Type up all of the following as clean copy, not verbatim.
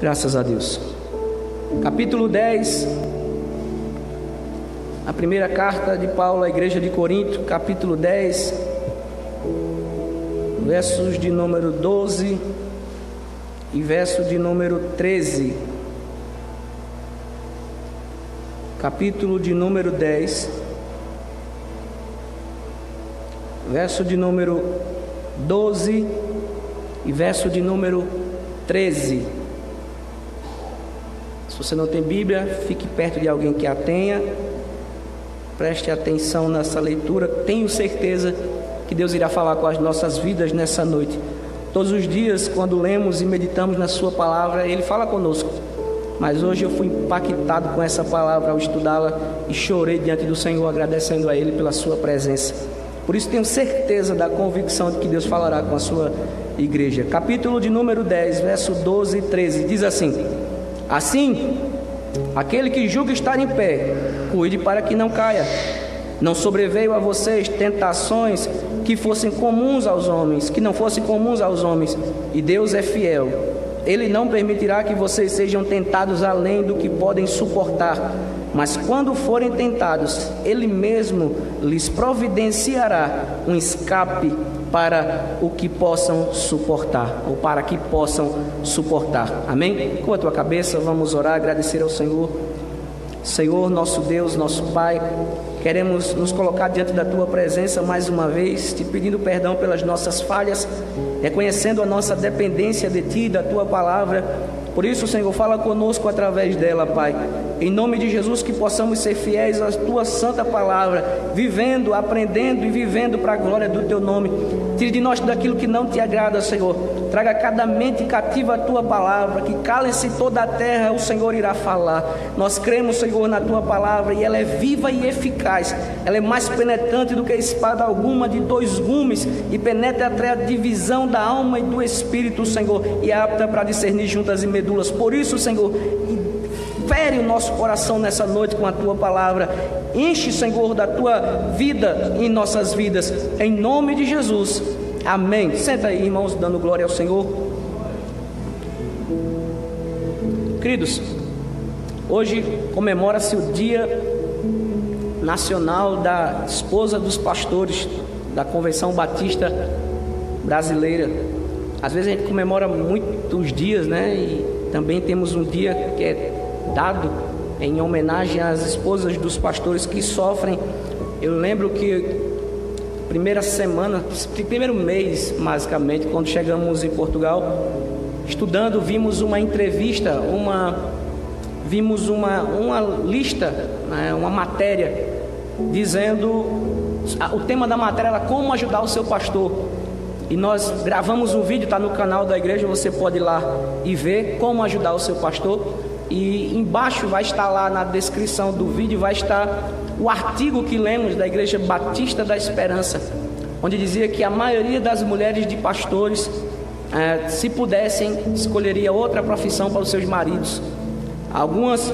Graças a Deus. Capítulo 10, a primeira carta de Paulo à igreja de Corinto, capítulo 10, versos de número 12 e verso de número 13. Capítulo de número 10, verso de número 12 e verso de número 13. Se você não tem Bíblia, fique perto de alguém que a tenha. Preste atenção nessa leitura. Tenho certeza que Deus irá falar com as nossas vidas nessa noite. Todos os dias, quando lemos e meditamos na sua palavra, Ele fala conosco. Mas hoje eu fui impactado com essa palavra ao estudá-la e chorei diante do Senhor, agradecendo a Ele pela sua presença. Por isso tenho certeza da convicção de que Deus falará com a sua igreja. Capítulo de número 10, verso 12 e 13, diz assim: Assim, aquele que julga estar em pé, cuide para que não caia. Não sobreveio a vocês tentações que fossem comuns aos homens, que não fossem comuns aos homens, e Deus é fiel. Ele não permitirá que vocês sejam tentados além do que podem suportar, mas quando forem tentados, Ele mesmo lhes providenciará um escape para o que possam suportar, ou para que possam suportar. Amém? Com a tua cabeça, vamos orar, agradecer ao Senhor. Senhor, nosso Deus, nosso Pai, queremos nos colocar diante da tua presença mais uma vez, te pedindo perdão pelas nossas falhas, reconhecendo a nossa dependência de ti, da tua palavra. Por isso, Senhor, fala conosco através dela, Pai. Em nome de Jesus, que possamos ser fiéis à tua santa palavra, vivendo, aprendendo e vivendo para a glória do teu nome. Tire de nós tudo aquilo que não te agrada, Senhor. Traga cada mente cativa a tua palavra, que cale-se toda a terra, o Senhor irá falar. Nós cremos, Senhor, na tua palavra, e ela é viva e eficaz. Ela é mais penetrante do que espada alguma de dois gumes, e penetra até a divisão da alma e do espírito, Senhor, e é apta para discernir juntas e medulas. Por isso, Senhor, fere o nosso coração nessa noite com a tua palavra. Enche, Senhor, da tua vida em nossas vidas, em nome de Jesus, amém. Senta aí, irmãos, dando glória ao Senhor. Queridos, hoje comemora-se o Dia Nacional da Esposa dos Pastores da Convenção Batista Brasileira. Às vezes a gente comemora muitos dias, né? E também temos um dia que é dado em homenagem às esposas dos pastores que sofrem. Eu lembro que primeiro mês, basicamente, quando chegamos em Portugal, estudando, vimos uma entrevista, vimos uma lista, né, uma matéria, dizendo, o tema da matéria era como ajudar o seu pastor. E nós gravamos um vídeo, está no canal da igreja, você pode ir lá e ver como ajudar o seu pastor. E embaixo vai estar lá na descrição do vídeo, vai estar o artigo que lemos da Igreja Batista da Esperança, onde dizia que a maioria das mulheres de pastores, se pudessem, escolheria outra profissão para os seus maridos. Algumas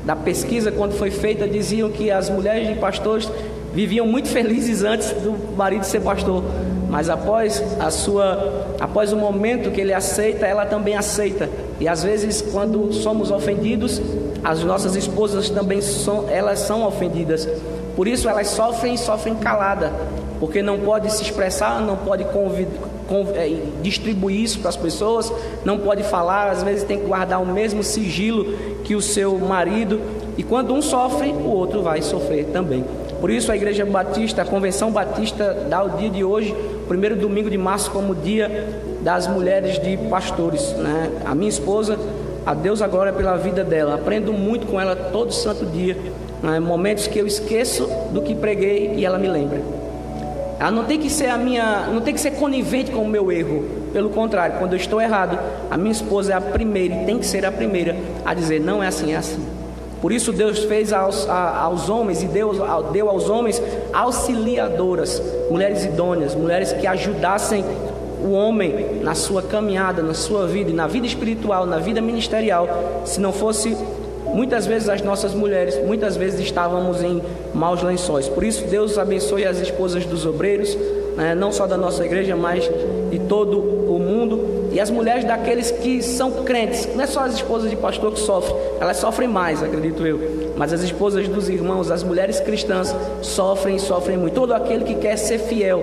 da pesquisa, quando foi feita, diziam que as mulheres de pastores viviam muito felizes antes do marido ser pastor, mas após o momento que ele aceita, ela também aceita. E às vezes, quando somos ofendidos, as nossas esposas também são ofendidas. Por isso elas sofrem calada, porque não pode se expressar, não pode distribuir isso para as pessoas, não pode falar, às vezes tem que guardar o mesmo sigilo que o seu marido. E quando um sofre, o outro vai sofrer também. Por isso a Igreja Batista, a Convenção Batista, dá o dia de hoje, primeiro domingo de março, como dia das mulheres de pastores, né? A minha esposa, a Deus a glória pela vida dela, aprendo muito com ela todo santo dia, né? Momentos que eu esqueço do que preguei e ela me lembra. Ela não tem que ser conivente com o meu erro, pelo contrário, quando eu estou errado, a minha esposa é a primeira e tem que ser a primeira a dizer, não é assim, é assim. Por isso Deus fez aos homens, e deu aos homens auxiliadoras, mulheres idôneas, mulheres que ajudassem o homem na sua caminhada, na sua vida, e na vida espiritual, na vida ministerial. Se não fosse, muitas vezes as nossas mulheres, muitas vezes estávamos em maus lençóis. Por isso Deus abençoe as esposas dos obreiros, né, não só da nossa igreja, mas de todo o mundo. e as mulheres daqueles que são crentes. Não é só as esposas de pastor que sofrem, elas sofrem mais, acredito eu, mas as esposas dos irmãos, as mulheres cristãs sofrem muito. Todo aquele que quer ser fiel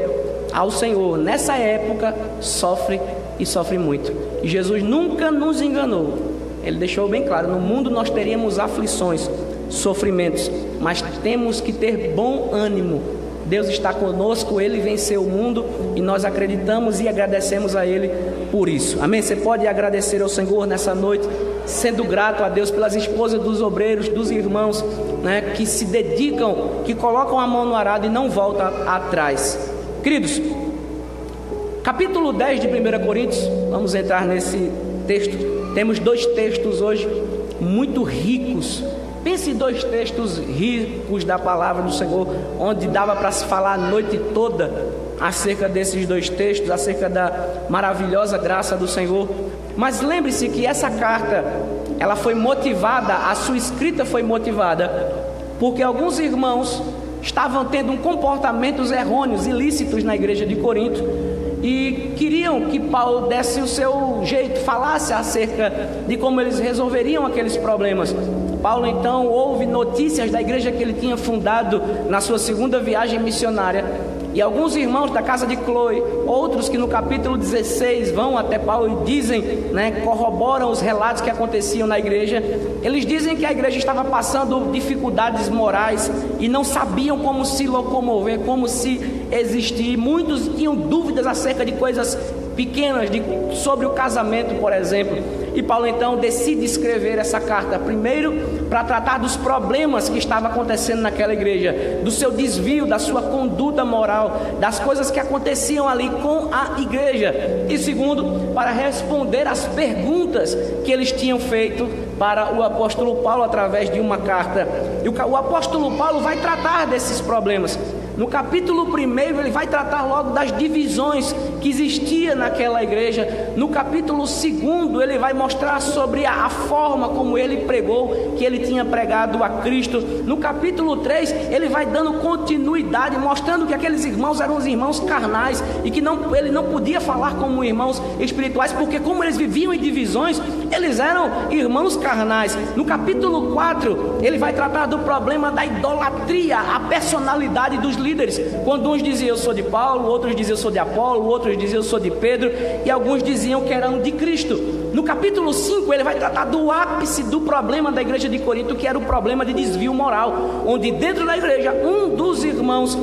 ao Senhor nessa época sofre e sofre muito. E Jesus nunca nos enganou. Ele deixou bem claro: no mundo nós teríamos aflições, sofrimentos, mas temos que ter bom ânimo. Deus está conosco, Ele venceu o mundo e nós acreditamos e agradecemos a Ele por isso. Amém? Você pode agradecer ao Senhor nessa noite, sendo grato a Deus pelas esposas dos obreiros, dos irmãos, né, que se dedicam, que colocam a mão no arado e não voltam atrás. Queridos, capítulo 10 de 1 Coríntios, vamos entrar nesse texto. Temos 2 textos hoje muito ricos. Pense em 2 textos ricos da palavra do Senhor, onde dava para se falar a noite toda acerca desses 2 textos, acerca da maravilhosa graça do Senhor. Mas lembre-se que essa carta, ela foi motivada, a sua escrita foi motivada, porque alguns irmãos estavam tendo comportamentos errôneos, ilícitos na igreja de Corinto, e queriam que Paulo desse o seu jeito, falasse acerca de como eles resolveriam aqueles problemas. Paulo então ouve notícias da igreja que ele tinha fundado na sua 2ª viagem missionária, e alguns irmãos da casa de Cloe, outros que no capítulo 16 vão até Paulo e dizem, né, corroboram os relatos que aconteciam na igreja. Eles dizem que a igreja estava passando dificuldades morais e não sabiam como se locomover, como se existir. Muitos tinham dúvidas acerca de coisas pequenas, sobre o casamento, por exemplo. E Paulo então decide escrever essa carta, primeiro para tratar dos problemas que estavam acontecendo naquela igreja, do seu desvio, da sua conduta moral, das coisas que aconteciam ali com a igreja, e segundo, para responder às perguntas que eles tinham feito para o apóstolo Paulo através de uma carta. E o apóstolo Paulo vai tratar desses problemas. No capítulo 1 ele vai tratar logo das divisões que existia naquela igreja. No capítulo 2 ele vai mostrar sobre a forma como ele pregou, que ele tinha pregado a Cristo. No capítulo 3 ele vai dando continuidade, mostrando que aqueles irmãos eram os irmãos carnais e que ele não podia falar como irmãos espirituais, porque como eles viviam em divisões, eles eram irmãos carnais. No capítulo 4 ele vai tratar do problema da idolatria, a personalidade dos líderes, quando uns diziam eu sou de Paulo, outros diziam eu sou de Apolo, outros diziam eu sou de Pedro, e alguns diziam que eram de Cristo. No capítulo 5 ele vai tratar do ápice do problema da igreja de Corinto, que era o problema de desvio moral, onde dentro da igreja um dos irmãos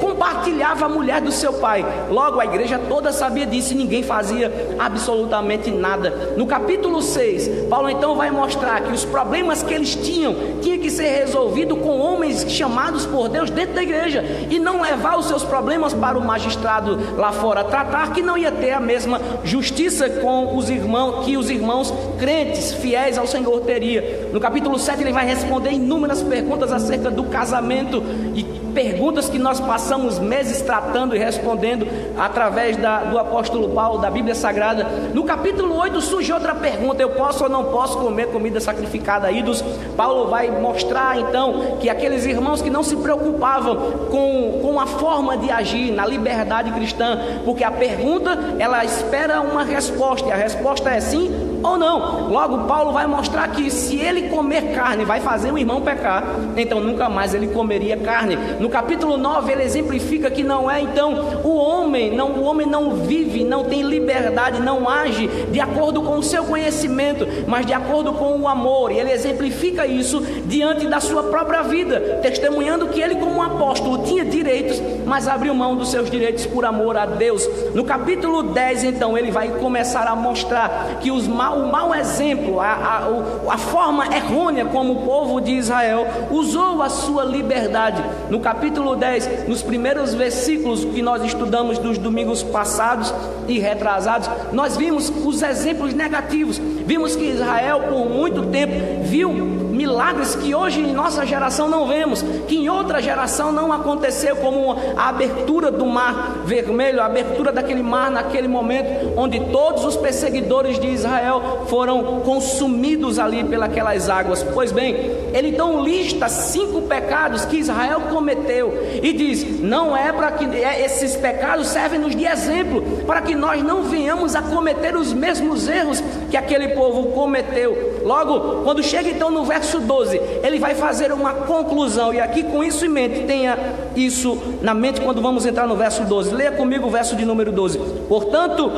compartilhava a mulher do seu pai. Logo a igreja toda sabia disso e ninguém fazia absolutamente nada. No capítulo 6 Paulo então vai mostrar que os problemas que eles tinham que ser resolvidos com homens chamados por Deus dentro da igreja, e não levar os seus problemas para o magistrado lá fora, tratar que não ia ter a mesma justiça com os irmãos, que os irmãos crentes, fiéis ao Senhor teria. No capítulo 7 ele vai responder inúmeras perguntas acerca do casamento, e perguntas que nós passamos meses tratando e respondendo através do apóstolo Paulo, da Bíblia Sagrada. No capítulo 8 surge outra pergunta: eu posso ou não posso comer comida sacrificada a ídolos? Paulo vai mostrar então que aqueles irmãos que não se preocupavam com a forma de agir na liberdade cristã, porque a pergunta ela espera uma resposta, e a resposta é sim ou não. Logo Paulo vai mostrar que se ele comer carne vai fazer o irmão pecar, então nunca mais ele comeria carne. No capítulo 9 ele exemplifica que não é então o homem não vive, não tem liberdade, não age de acordo com o seu conhecimento, mas de acordo com o amor, e ele exemplifica isso diante da sua própria vida, testemunhando que ele como um apóstolo tinha direitos, mas abriu mão dos seus direitos por amor a Deus. No capítulo 10 então ele vai começar a mostrar que o mau exemplo, a forma errônea como o povo de Israel usou a sua liberdade. No capítulo 10, nos primeiros versículos que nós estudamos dos domingos passados e retrasados, nós vimos os exemplos negativos. Vimos que Israel por muito tempo viu milagres que hoje em nossa geração não vemos, que em outra geração não aconteceu, como a abertura do mar vermelho, a abertura daquele mar naquele momento, onde todos os perseguidores de Israel foram consumidos ali pelas águas. Pois bem, ele então lista 5 pecados que Israel cometeu e diz: não é para que esses pecados servem-nos de exemplo, para que nós não venhamos a cometer os mesmos erros que aquele povo cometeu. Logo, quando chega então no verso 12, ele vai fazer uma conclusão, e aqui com isso em mente, tenha isso na mente quando vamos entrar no verso 12. Leia comigo o verso de número 12. Portanto,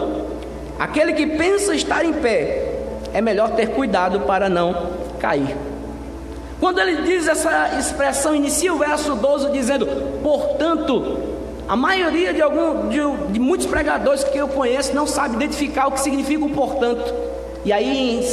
aquele que pensa estar em pé, é melhor ter cuidado para não cair. Quando ele diz essa expressão, inicia o verso 12 dizendo: portanto, a maioria de muitos pregadores que eu conheço não sabe identificar o que significa o portanto. E aí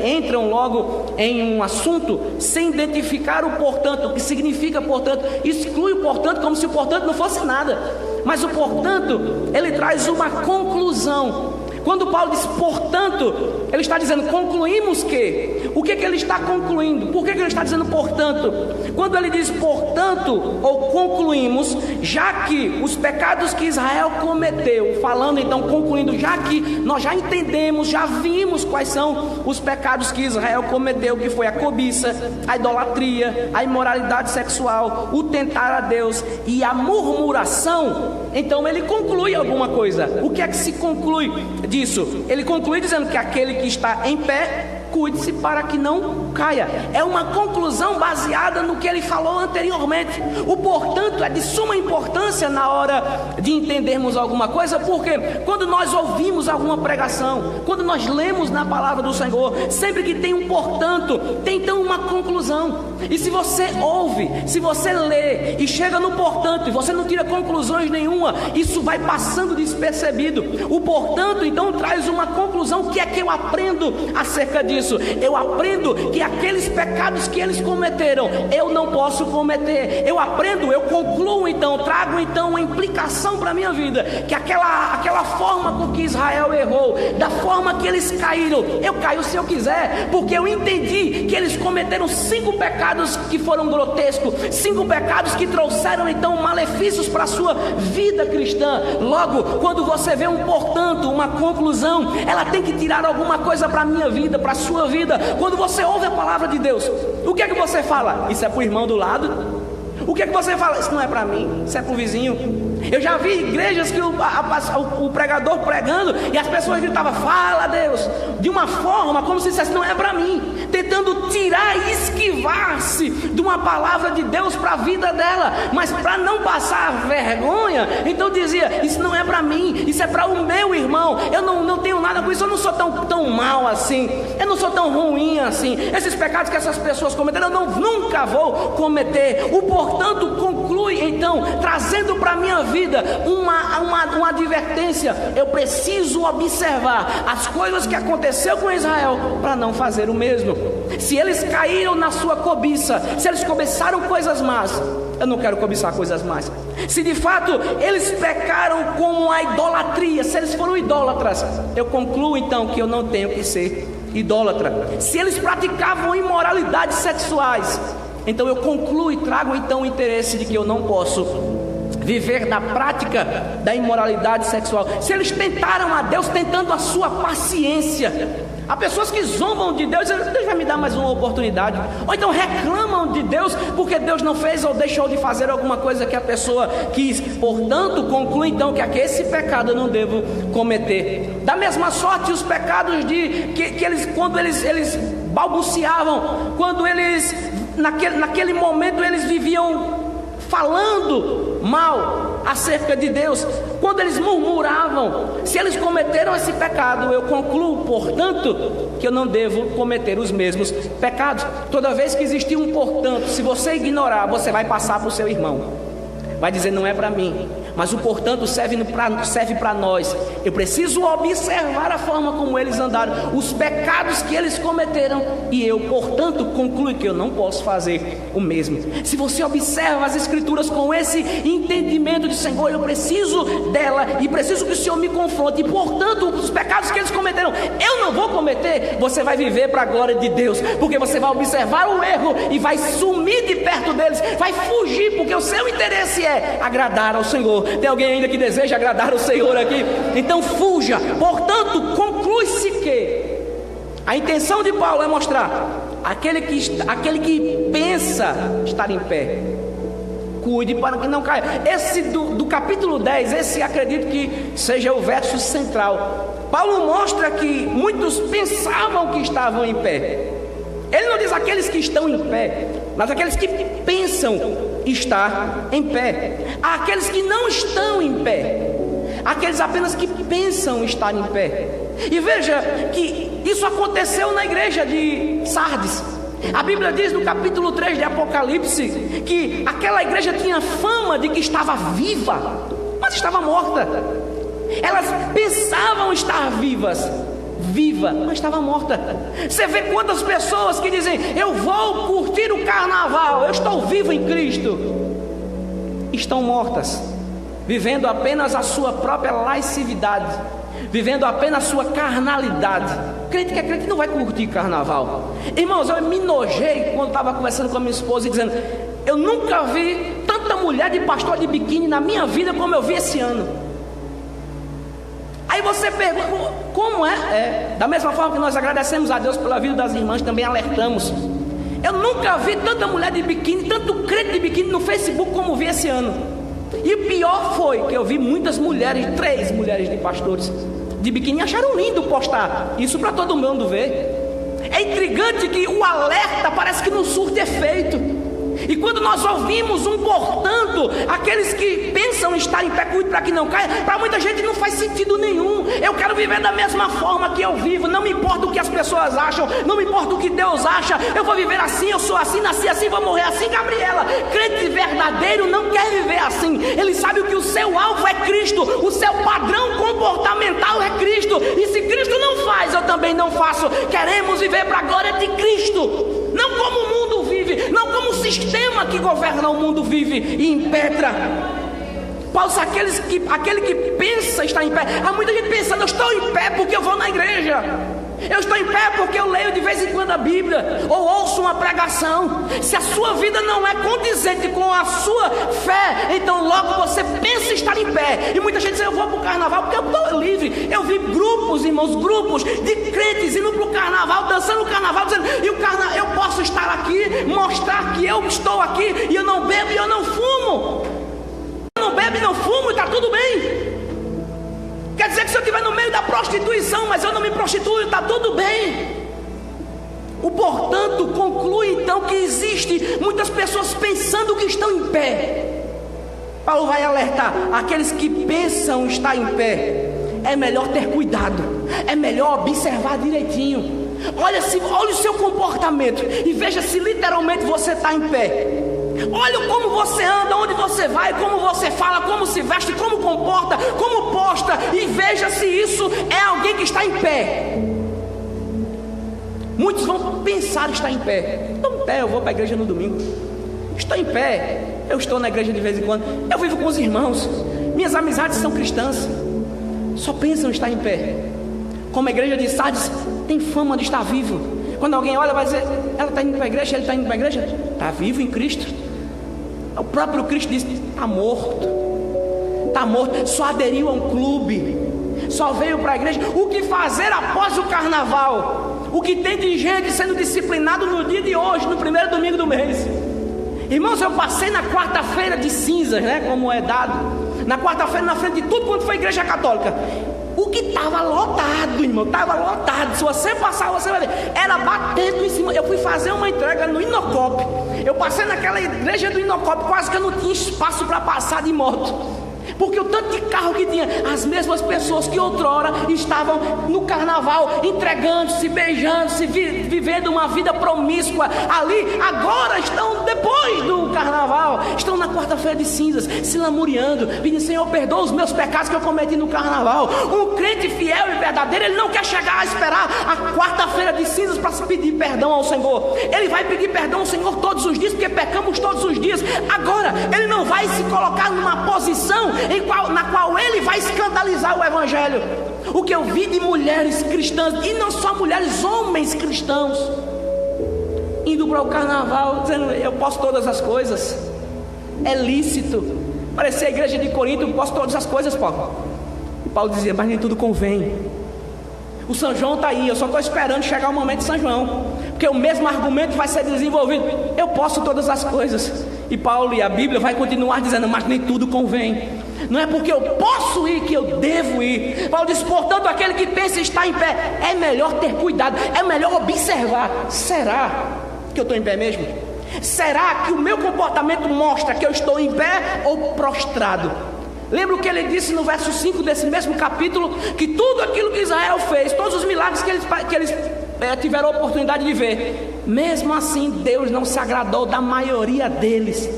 entram logo em um assunto sem identificar o portanto, o que significa portanto, exclui o portanto como se o portanto não fosse nada. Mas o portanto, ele traz uma conclusão. Quando Paulo diz portanto, ele está dizendo: concluímos que? O que ele está concluindo? Por que ele está dizendo portanto? Quando ele diz portanto, ou concluímos, já que os pecados que Israel cometeu, falando então, concluindo, já que nós já entendemos, já vimos quais são os pecados que Israel cometeu, que foi a cobiça, a idolatria, a imoralidade sexual, o tentar a Deus e a murmuração, então ele conclui alguma coisa. O que é que se conclui disso? Ele conclui dizendo que aquele que está em pé, cuide-se para que não caia. É uma conclusão baseada no que ele falou anteriormente. O portanto é de suma importância na hora de entendermos alguma coisa, porque quando nós ouvimos alguma pregação, quando nós lemos na palavra do Senhor, sempre que tem um portanto, tem então uma conclusão. E se você ouve, se você lê e chega no portanto e você não tira conclusões nenhuma, isso vai passando despercebido. O portanto então traz uma conclusão. O que é que eu aprendo acerca disso? Eu aprendo que aqueles pecados que eles cometeram, eu não posso cometer. Eu aprendo, eu concluo então, trago então uma implicação para a minha vida, que aquela forma com que Israel errou, da forma que eles caíram, eu caio se eu quiser, porque eu entendi que eles cometeram 5 pecados que foram grotescos, 5 pecados que trouxeram então malefícios para a sua vida cristã. Logo, quando você vê um portanto, uma conclusão, ela tem que tirar alguma coisa para a minha vida, para a sua vida. Quando você ouve a palavra de Deus, o que é que você fala? Isso é para o irmão do lado? O que é que você fala? Isso não é para mim, isso é para o vizinho. Eu já vi igrejas que o pregador pregando e as pessoas gritavam: fala Deus, de uma forma como se dissesse: não é para mim, tentando tirar e esquivar-se de uma palavra de Deus para a vida dela, mas para não passar vergonha, então dizia: isso não é para mim, isso é para o meu irmão, eu não tenho nada com isso, eu não sou tão mal assim, eu não sou tão ruim assim, esses pecados que essas pessoas cometeram eu nunca vou cometer. O portanto conclui então, trazendo para a minha vida uma advertência: eu preciso observar as coisas que aconteceu com Israel para não fazer o mesmo. Se eles caíram na sua cobiça, se eles cobiçaram coisas más, eu não quero cobiçar coisas más. Se de fato eles pecaram com a idolatria, se eles foram idólatras, eu concluo então que eu não tenho que ser idólatra. Se eles praticavam imoralidades sexuais, então eu concluo e trago então o interesse de que eu não posso viver na prática da imoralidade sexual. Se eles tentaram a Deus tentando a sua paciência, há pessoas que zombam de Deus, dizem: Deus vai me dar mais uma oportunidade, ou então reclamam de Deus porque Deus não fez ou deixou de fazer alguma coisa que a pessoa quis. Portanto, conclui então que esse pecado eu não devo cometer. Da mesma sorte, os pecados que eles, quando eles balbuciavam, quando eles naquele momento eles viviam falando mal acerca de Deus, quando eles murmuravam, se eles cometeram esse pecado, eu concluo, portanto, que eu não devo cometer os mesmos pecados. Toda vez que existir um portanto, se você ignorar, você vai passar para o seu irmão, vai dizer: não é para mim. Mas o portanto serve para nós. Eu preciso observar a forma como eles andaram, os pecados que eles cometeram, e eu, portanto, concluo que eu não posso fazer o mesmo. Se você observa as Escrituras com esse entendimento de Senhor, eu preciso dela e preciso que o Senhor me confronte, e portanto os pecados que eles cometeram eu não vou cometer, você vai viver para a glória de Deus, porque você vai observar o erro e vai sumir de perto deles, vai fugir, porque o seu interesse é agradar ao Senhor. Tem alguém ainda que deseja agradar ao Senhor aqui? Então fuja. Portanto, conclui-se que a intenção de Paulo é mostrar aquele que pensa estar em pé, cuide para que não caia. Esse do capítulo 10, esse acredito que seja o verso central. Paulo mostra que muitos pensavam que estavam em pé. Ele não diz aqueles que estão em pé, mas aqueles que pensam estar em pé. Há aqueles que não estão em pé, aqueles apenas que pensam estar em pé. E veja que isso aconteceu na igreja de Sardes. A Bíblia diz no capítulo 3 de Apocalipse que aquela igreja tinha fama de que estava viva, mas estava morta. Elas pensavam estar viva, mas estava morta. Você vê quantas pessoas que dizem: eu vou curtir o carnaval, eu estou vivo em Cristo, estão mortas, vivendo apenas a sua própria lascividade, vivendo apenas a sua carnalidade. Crente que é crente não vai curtir carnaval. Irmãos, eu me nojei quando estava conversando com a minha esposa e dizendo: eu nunca vi tanta mulher de pastor de biquíni na minha vida como eu vi esse ano. Aí você pergunta, como é? Da mesma forma que nós agradecemos a Deus pela vida das irmãs, também alertamos. Eu nunca vi tanta mulher de biquíni, tanto crente de biquíni no Facebook como vi esse ano. E o pior foi que eu vi muitas mulheres, 3 mulheres de pastores de biquíni, acharam lindo postar isso para todo mundo ver. É intrigante que o alerta parece que não surte efeito. E quando nós ouvimos portanto, aqueles que pensam estar em pé, cuide para que não caia, para muita gente não faz sentido nenhum. Eu quero viver da mesma forma que eu vivo, não me importa o que as pessoas acham, não me importa o que Deus acha, eu vou viver assim, eu sou assim, nasci assim, vou morrer assim. Gabriela, crente verdadeiro não quer viver assim. Ele sabe que o seu alvo é Cristo, o seu padrão comportamental é Cristo, e se Cristo não faz, eu também não faço. Queremos viver para a glória de Cristo, não como o mundo vive, não como o sistema que governa o mundo vive e impetra. Paulo, aquele que pensa estar em pé. Há muita gente pensando: eu estou em pé porque eu vou na igreja, eu estou em pé porque eu leio de vez em quando a Bíblia, ou ouço uma pregação. Se a sua vida não é condizente com a sua fé, então logo você pensa estar em pé. E muita gente diz: eu vou para o carnaval porque eu estou livre. Eu vi grupos, irmãos, grupos de crentes indo para o carnaval, dançando o carnaval, dizendo: eu posso estar aqui, mostrar que eu estou aqui, e eu não bebo e eu não fumo. Eu não bebo e não fumo e está tudo bem. Quer dizer que se eu estiver no meio da prostituição, mas eu não me prostituo, está tudo bem. O portanto conclui então que existe muitas pessoas pensando que estão em pé. Paulo vai alertar aqueles que pensam estar em pé: é melhor ter cuidado, é melhor observar direitinho. Olha o seu comportamento e veja se literalmente você está em pé. Olha como você anda, onde você vai, como você fala, como se veste, como comporta, como posta, e veja se isso é alguém que está em pé. Muitos vão pensar estar em pé. Estou em pé, eu vou para a igreja no domingo. Estou em pé, eu estou na igreja de vez em quando, eu vivo com os irmãos, minhas amizades são cristãs. Só pensam estar em pé. Como a igreja de Sardes tem fama de estar vivo. Quando alguém olha, vai dizer: ela está indo para a igreja, ele está indo para a igreja, está vivo em Cristo. O próprio Cristo disse: está morto, só aderiu a um clube, só veio para a igreja. O que fazer após o carnaval? O que tem de gente sendo disciplinado no dia de hoje, no primeiro domingo do mês? Irmãos, eu passei na quarta-feira de cinzas, né, como é dado, na quarta-feira, na frente de tudo quanto foi igreja católica. O que estava lotado, irmão, estava lotado. Se você passar, você vai ver, era batendo em cima. Eu fui fazer uma entrega no Inocop. Eu passei naquela igreja do Inocop, quase que eu não tinha espaço para passar de moto. Porque o tanto de carro que tinha, as mesmas pessoas que outrora estavam no carnaval, entregando-se, beijando-se, vivendo uma vida promíscua ali, agora estão depois do carnaval, estão na quarta-feira de cinzas, se lamuriando, pedindo: Senhor, perdoa os meus pecados que eu cometi no carnaval. Um crente fiel e verdadeiro, ele não quer chegar a esperar a quarta-feira de cinzas para se pedir perdão ao Senhor. Ele vai pedir perdão ao Senhor todos os dias, porque pecamos todos os dias. Agora, ele não vai se colocar numa posição na qual ele vai escandalizar o Evangelho. O que eu vi de mulheres cristãs, e não só mulheres, homens cristãos, indo para o carnaval dizendo: eu posso todas as coisas, é lícito. Parecia a igreja de Corinto: eu posso todas as coisas, Paulo. E Paulo dizia: mas nem tudo convém. O São João está aí, eu só estou esperando chegar o momento de São João, porque o mesmo argumento vai ser desenvolvido: eu posso todas as coisas. E Paulo e a Bíblia vai continuar dizendo: mas nem tudo convém. Não é porque eu posso ir que eu devo ir. Paulo diz: portanto, aquele que pensa estar em pé, é melhor ter cuidado, é melhor observar. Será que eu estou em pé mesmo? Será que o meu comportamento mostra que eu estou em pé ou prostrado? Lembra o que ele disse no verso 5 desse mesmo capítulo? Que tudo aquilo que Israel fez, todos os milagres que eles tiveram a oportunidade de ver, mesmo assim Deus não se agradou da maioria deles.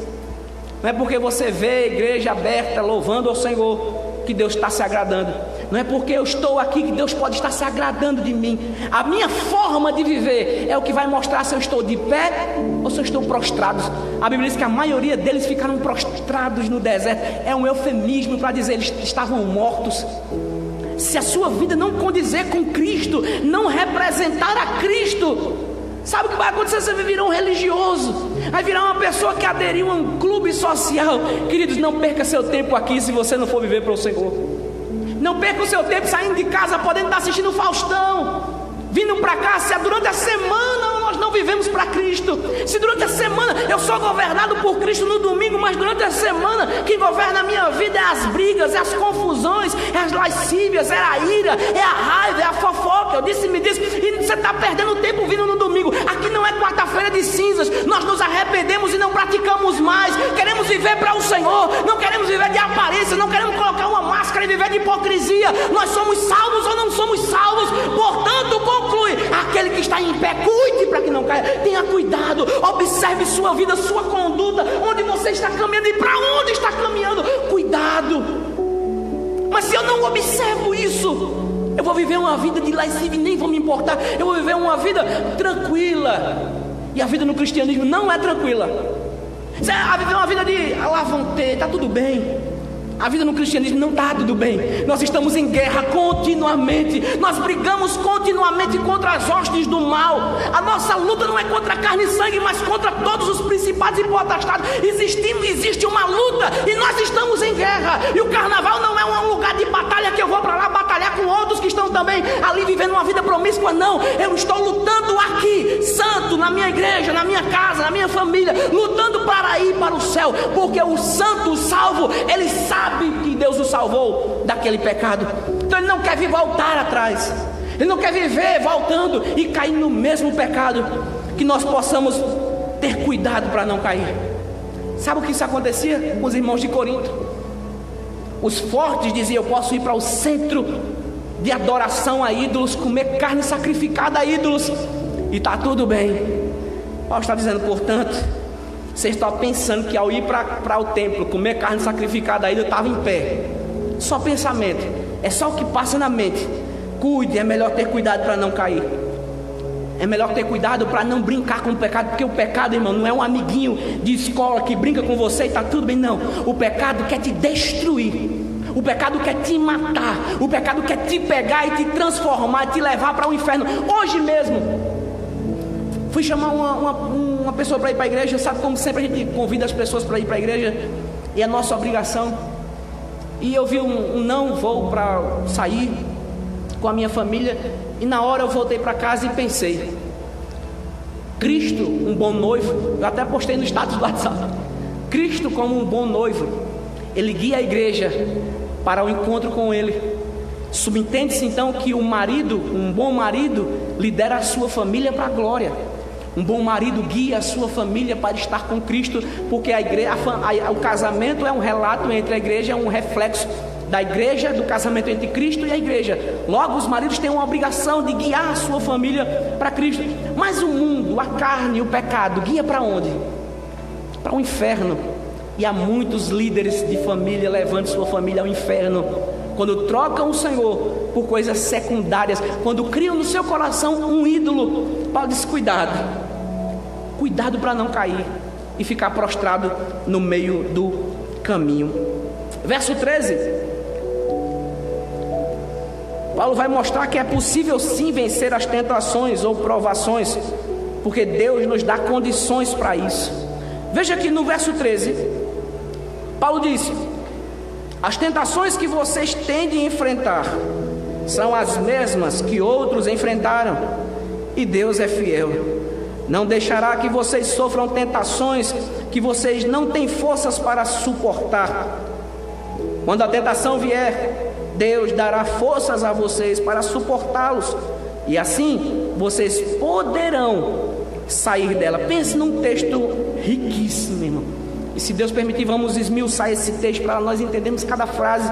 Não é porque você vê a igreja aberta louvando ao Senhor que Deus está se agradando. Não é porque eu estou aqui que Deus pode estar se agradando de mim. A minha forma de viver é o que vai mostrar se eu estou de pé ou se eu estou prostrado. A Bíblia diz que a maioria deles ficaram prostrados no deserto. É um eufemismo para dizer eles estavam mortos. Se a sua vida não condizer com Cristo, não representar a Cristo, sabe o que vai acontecer? Você vai virar um religioso, vai virar uma pessoa que aderiu a um clube social. Queridos, não perca seu tempo aqui se você não for viver para o Senhor. Não perca o seu tempo saindo de casa, podendo estar assistindo o Faustão, vindo para cá. Se durante a semana nós não vivemos para Cristo, se durante a semana eu sou governado por Cristo no domingo, mas durante a semana quem governa a minha vida é as brigas, é as confusões, é as lascívias, é a ira, é a raiva, é a fofoca, eu disse, me disse, e você está perdendo tempo vindo no domingo. Aqui não é quarta-feira de cinzas, nós nos arrependemos e não praticamos mais. Queremos viver para o Senhor, não queremos viver de aparência, não queremos colocar uma máscara e viver de hipocrisia. Nós somos salvos ou não somos salvos? Portanto, conclui: aquele que está em pé, cuide para que não caia. Tenha cuidado, observe sua vida, sua conduta, onde você está caminhando e para onde está caminhando. Cuidado. Mas se eu não observo isso, eu vou viver uma vida de lascívia e nem vou me importar. Eu vou viver uma vida tranquila. E a vida no cristianismo não é tranquila. Você vai viver uma vida de alavante, está tudo bem. A vida no cristianismo não está tudo bem. Nós estamos em guerra continuamente. Nós brigamos continuamente contra as hostes do mal. A nossa luta não é contra carne e sangue, mas contra todos os principados e potestades. Existe uma luta e nós estamos em guerra. E o carnaval não é um lugar de batalha que eu vou para lá batalhar com outros que estão também ali vivendo uma vida promíscua. Não, eu estou lutando aqui, santo, na minha igreja, na minha casa, na minha família, lutando para ir para o céu. Porque o santo, o salvo, ele sabe que Deus o salvou daquele pecado. Então ele não quer vir voltar atrás. Ele não quer viver voltando e cair no mesmo pecado. Que nós possamos ter cuidado para não cair. Sabe o que isso acontecia com os irmãos de Corinto? Os fortes diziam: eu posso ir para o centro de adoração a ídolos, comer carne sacrificada a ídolos, e está tudo bem. Paulo está dizendo: portanto, você está pensando que ao ir para o templo, comer carne sacrificada ainda estava em pé. Só pensamento, é só o que passa na mente. Cuide, é melhor ter cuidado para não cair. É melhor ter cuidado para não brincar com o pecado. Porque o pecado, irmão, não é um amiguinho de escola que brinca com você e está tudo bem, não. O pecado quer te destruir. O pecado quer te matar. O pecado quer te pegar e te transformar, te levar para o inferno. Hoje mesmo fui chamar uma pessoa para ir para a igreja. Sabe como sempre a gente convida as pessoas para ir para a igreja, e é nossa obrigação. E eu vi um não voo para sair com a minha família, e na hora eu voltei para casa e pensei: Cristo, um bom noivo, eu até postei no status do WhatsApp, Cristo como um bom noivo, ele guia a igreja para o encontro com ele. Subentende-se então que o marido, um bom marido, lidera a sua família para a glória. Um bom marido guia a sua família para estar com Cristo, porque o casamento é um relato entre a igreja, é um reflexo da igreja, do casamento entre Cristo e a igreja. Logo, os maridos têm uma obrigação de guiar a sua família para Cristo. Mas o mundo, a carne, o pecado, guia para onde? Para o inferno. E há muitos líderes de família levando sua família ao inferno, quando trocam o Senhor por coisas secundárias, quando criam no seu coração um ídolo. Paulo diz: cuidado para não cair e ficar prostrado no meio do caminho. Verso 13, Paulo vai mostrar que é possível sim vencer as tentações ou provações, porque Deus nos dá condições para isso. Veja que no verso 13, Paulo diz: as tentações que vocês têm de enfrentar são as mesmas que outros enfrentaram, e Deus é fiel. Não deixará que vocês sofram tentações que vocês não têm forças para suportar. Quando a tentação vier, Deus dará forças a vocês para suportá-los, e assim vocês poderão sair dela. Pense num texto riquíssimo, irmão. E se Deus permitir, vamos esmiuçar esse texto para nós entendermos cada frase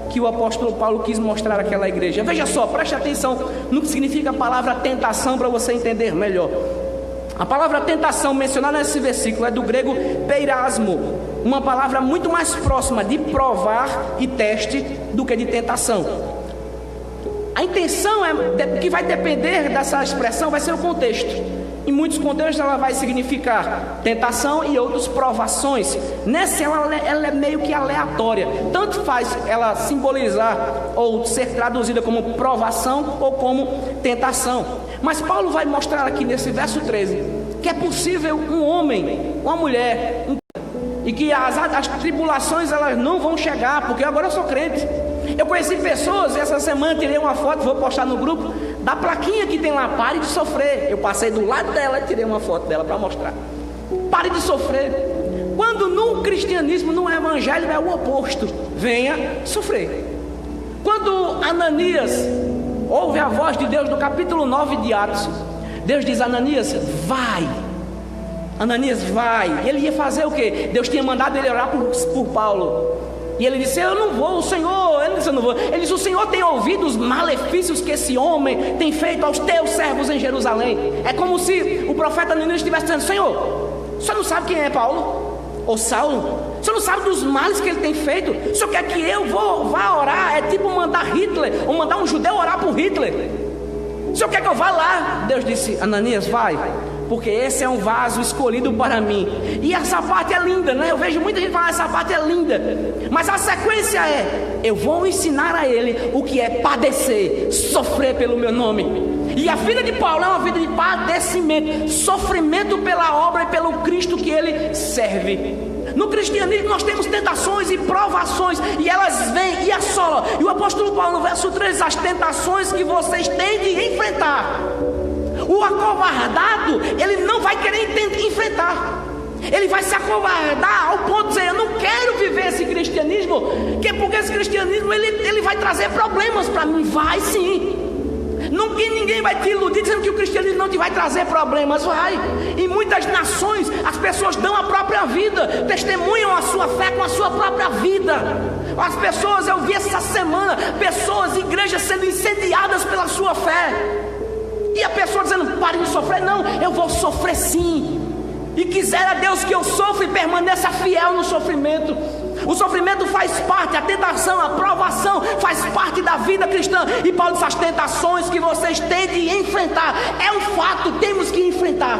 que o apóstolo Paulo quis mostrar àquela igreja. Veja só, preste atenção no que significa a palavra tentação, para você entender melhor. A palavra tentação mencionada nesse versículo é do grego peirasmo, uma palavra muito mais próxima de provar e teste do que de tentação. A intenção que vai depender dessa expressão vai ser o contexto. Em muitos contextos ela vai significar tentação e outros provações. Nessa ela é meio que aleatória. Tanto faz ela simbolizar ou ser traduzida como provação ou como tentação. Mas Paulo vai mostrar aqui nesse verso 13 que é possível um homem, uma mulher, e que as tribulações elas não vão chegar, porque agora eu sou crente. Eu conheci pessoas, essa semana tirei uma foto, vou postar no grupo, da plaquinha que tem lá: pare de sofrer. Eu passei do lado dela e tirei uma foto dela para mostrar. Pare de sofrer. Quando no cristianismo, no evangelho, é o oposto: venha sofrer. Quando Ananias ouve a voz de Deus no capítulo 9 de Atos, Deus diz: Ananias, vai. Ananias, vai. E ele ia fazer o quê? Deus tinha mandado ele orar por Paulo. E ele disse: eu não vou, o Senhor. Ele disse: eu não vou. Ele disse: o Senhor tem ouvido os malefícios que esse homem tem feito aos teus servos em Jerusalém. É como se o profeta Ananias estivesse dizendo: Senhor, o senhor não sabe quem é Paulo? Ou Saulo? O senhor não sabe dos males que ele tem feito? O senhor quer que eu vá orar? É tipo mandar Hitler, ou mandar um judeu orar por Hitler. O senhor quer que eu vá lá? Deus disse: Ananias, vai, porque esse é um vaso escolhido para mim. E essa parte é linda, né? Eu vejo muita gente falar: essa parte é linda. Mas a sequência é: eu vou ensinar a ele o que é padecer, sofrer pelo meu nome. E a vida de Paulo é uma vida de padecimento, sofrimento pela obra e pelo Cristo que ele serve. No cristianismo nós temos tentações e provações, e elas vêm e assolam. E o apóstolo Paulo no verso 13: as tentações que vocês têm de enfrentar. O acovardado, ele não vai querer enfrentar. Ele vai se acovardar ao ponto de dizer: eu não quero viver esse cristianismo, porque esse cristianismo ele vai trazer problemas para mim. Vai sim. Ninguém vai te iludir dizendo que o cristianismo não te vai trazer problemas. Vai. Em muitas nações as pessoas dão a própria vida, testemunham a sua fé com a sua própria vida. As pessoas, eu vi essa semana pessoas, igrejas sendo incendiadas pela sua fé. E a pessoa dizendo: pare de sofrer. Não, eu vou sofrer sim. E quisera Deus que eu sofra e permaneça fiel no sofrimento. O sofrimento faz parte, a tentação, a provação faz parte da vida cristã. E Paulo diz: as tentações que vocês têm de enfrentar, é um fato, temos que enfrentar.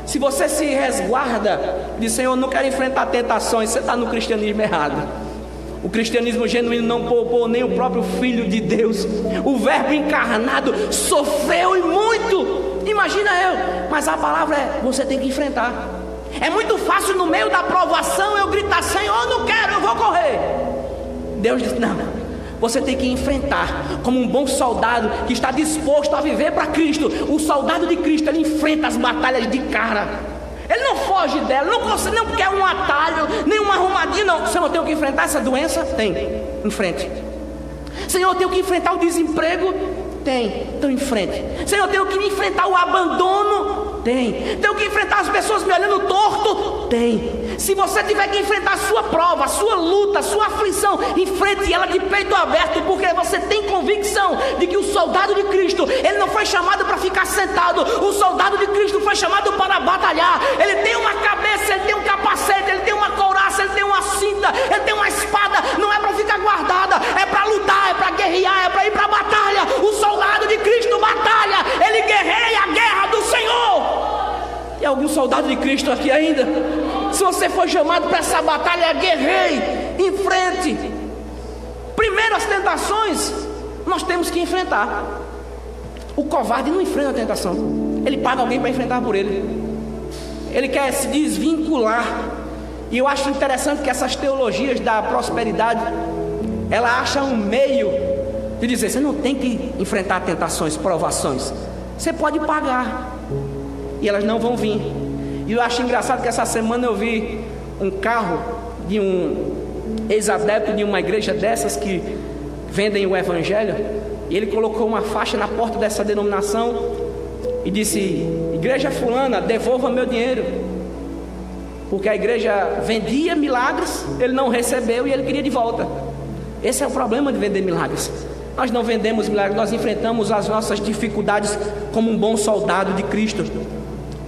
Se você se resguarda de Senhor, não quero enfrentar tentações, você está no cristianismo errado. O cristianismo genuíno não poupou nem o próprio Filho de Deus. O Verbo encarnado sofreu e muito. Imagina eu. Mas a palavra é: você tem que enfrentar. É muito fácil no meio da provação eu gritar: Senhor, não quero, eu vou correr. Deus diz: não, você tem que enfrentar. Como um bom soldado que está disposto a viver para Cristo. O soldado de Cristo, ele enfrenta as batalhas de cara. Ele não foge dela, não quer um atalho, nem uma arrumadinha. Não, Senhor, eu tenho que enfrentar essa doença? Tem, enfrente. Senhor, eu tenho que enfrentar o desemprego? Tem. Então enfrente. Senhor, eu tenho que enfrentar o abandono? Tem. Tenho que enfrentar as pessoas me olhando torto? Tem. Se você tiver que enfrentar a sua prova, a sua luta, a sua aflição, enfrente ela de peito aberto, porque você tem convicção de que o soldado de Cristo, ele não foi chamado para ficar sentado. O soldado de Cristo foi chamado para batalhar. Ele tem uma cabeça, ele tem um capacete, ele tem uma couraça, ele tem uma cinta, ele tem uma espada. Não é para ficar guardada, é para lutar, é para guerrear, é para ir para a batalha. O soldado de Cristo batalha, ele guerreia a guerra do Senhor. Tem algum soldado de Cristo aqui ainda? Se você foi chamado para essa batalha, guerreie, enfrente. Primeiro, as tentações nós temos que enfrentar. O covarde não enfrenta a tentação, ele paga alguém para enfrentar por ele. Ele quer se desvincular. E eu acho interessante que essas teologias da prosperidade, ela acha um meio de dizer: você não tem que enfrentar tentações, provações, você pode pagar e elas não vão vir. E eu acho engraçado que essa semana eu vi um carro de um ex-adepto de uma igreja dessas que vendem o evangelho, e ele colocou uma faixa na porta dessa denominação e disse: igreja fulana, devolva meu dinheiro, porque a igreja vendia milagres, ele não recebeu e ele queria de volta. Esse é o problema de vender milagres. Nós não vendemos milagres, nós enfrentamos as nossas dificuldades como um bom soldado de Cristo.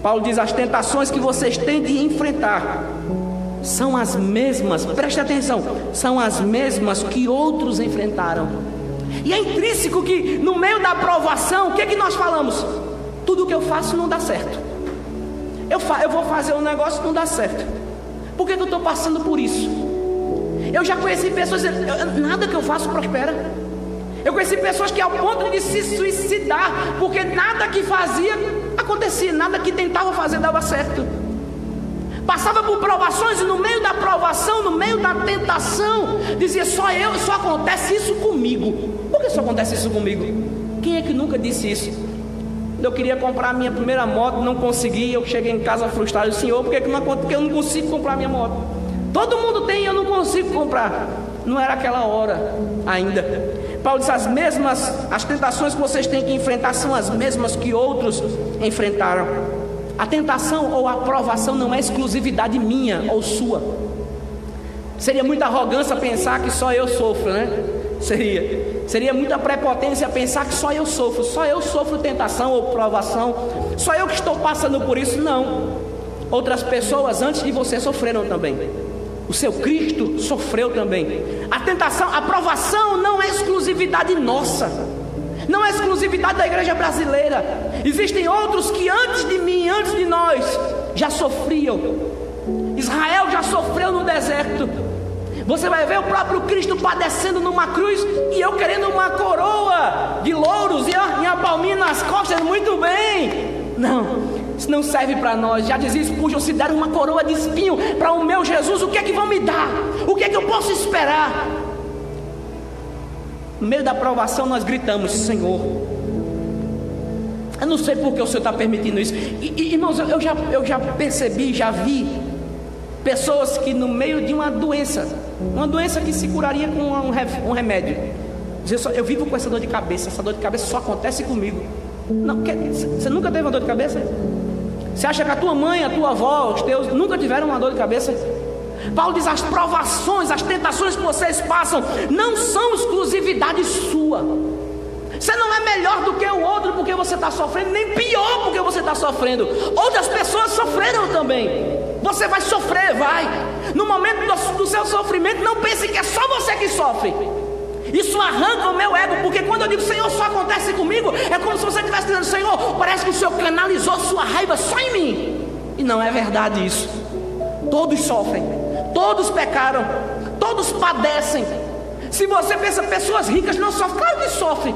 Paulo diz: as tentações que vocês têm de enfrentar são as mesmas, preste atenção, são as mesmas que outros enfrentaram. E é intrínseco que no meio da provação, o que é que nós falamos? Tudo que eu faço não dá certo. Eu vou fazer um negócio, não dá certo. Por que eu estou passando por isso? Eu já conheci pessoas dizendo: nada que eu faço prospera. Eu conheci pessoas que ao ponto de se suicidar, porque nada que fazia acontecia, nada que tentava fazer dava certo. Passava por provações e no meio da provação, no meio da tentação, dizia: só acontece isso comigo. Por que só acontece isso comigo? Quem é que nunca disse isso? Eu queria comprar a minha primeira moto, não consegui, eu cheguei em casa frustrado, e Senhor, por que eu não consigo comprar a minha moto? Todo mundo tem e eu não consigo comprar. Não era aquela hora ainda. Paulo diz: as tentações que vocês têm que enfrentar são as mesmas que outros enfrentaram. A tentação ou a provação não é exclusividade minha ou sua. Seria muita arrogância pensar que só eu sofro, né? Seria muita prepotência pensar que só eu sofro tentação ou provação, só eu que estou passando por isso. Não, outras pessoas antes de você sofreram também. O seu Cristo sofreu também. A tentação, a provação não é exclusividade nossa, não é exclusividade da igreja brasileira. Existem outros que antes de mim, antes de nós, já sofriam. Israel já sofreu no deserto. Você vai ver o próprio Cristo padecendo numa cruz, e eu querendo uma coroa de louros e a palminha nas costas. Muito bem. Não, isso não serve para nós. Já dizia Spurgeon: se der uma coroa de espinho para o meu Jesus, o que é que vão me dar? O que é que eu posso esperar? No meio da provação nós gritamos: Senhor, eu não sei por que o Senhor está permitindo isso. Irmãos, eu já percebi, já vi pessoas que no meio de uma doença que se curaria com um remédio, dizer: eu vivo com essa dor de cabeça, essa dor de cabeça só acontece comigo. Não, você nunca teve uma dor de cabeça? Você acha que a tua mãe, a tua avó, os teus nunca tiveram uma dor de cabeça? Paulo diz: as provações, as tentações que vocês passam não são exclusividade sua. Você não é melhor do que o outro porque você está sofrendo, nem pior porque você está sofrendo. Outras pessoas sofreram também. Você vai sofrer, vai. No momento do seu sofrimento, não pense que é só você que sofre. Isso arranca o meu ego, porque quando eu digo: Senhor, só acontece comigo, é como se você estivesse dizendo: Senhor, parece que o Senhor canalizou sua raiva só em mim. E não é verdade isso. Todos sofrem, todos pecaram, todos padecem. Se você pensa, pessoas ricas não sofrem, claro que sofrem.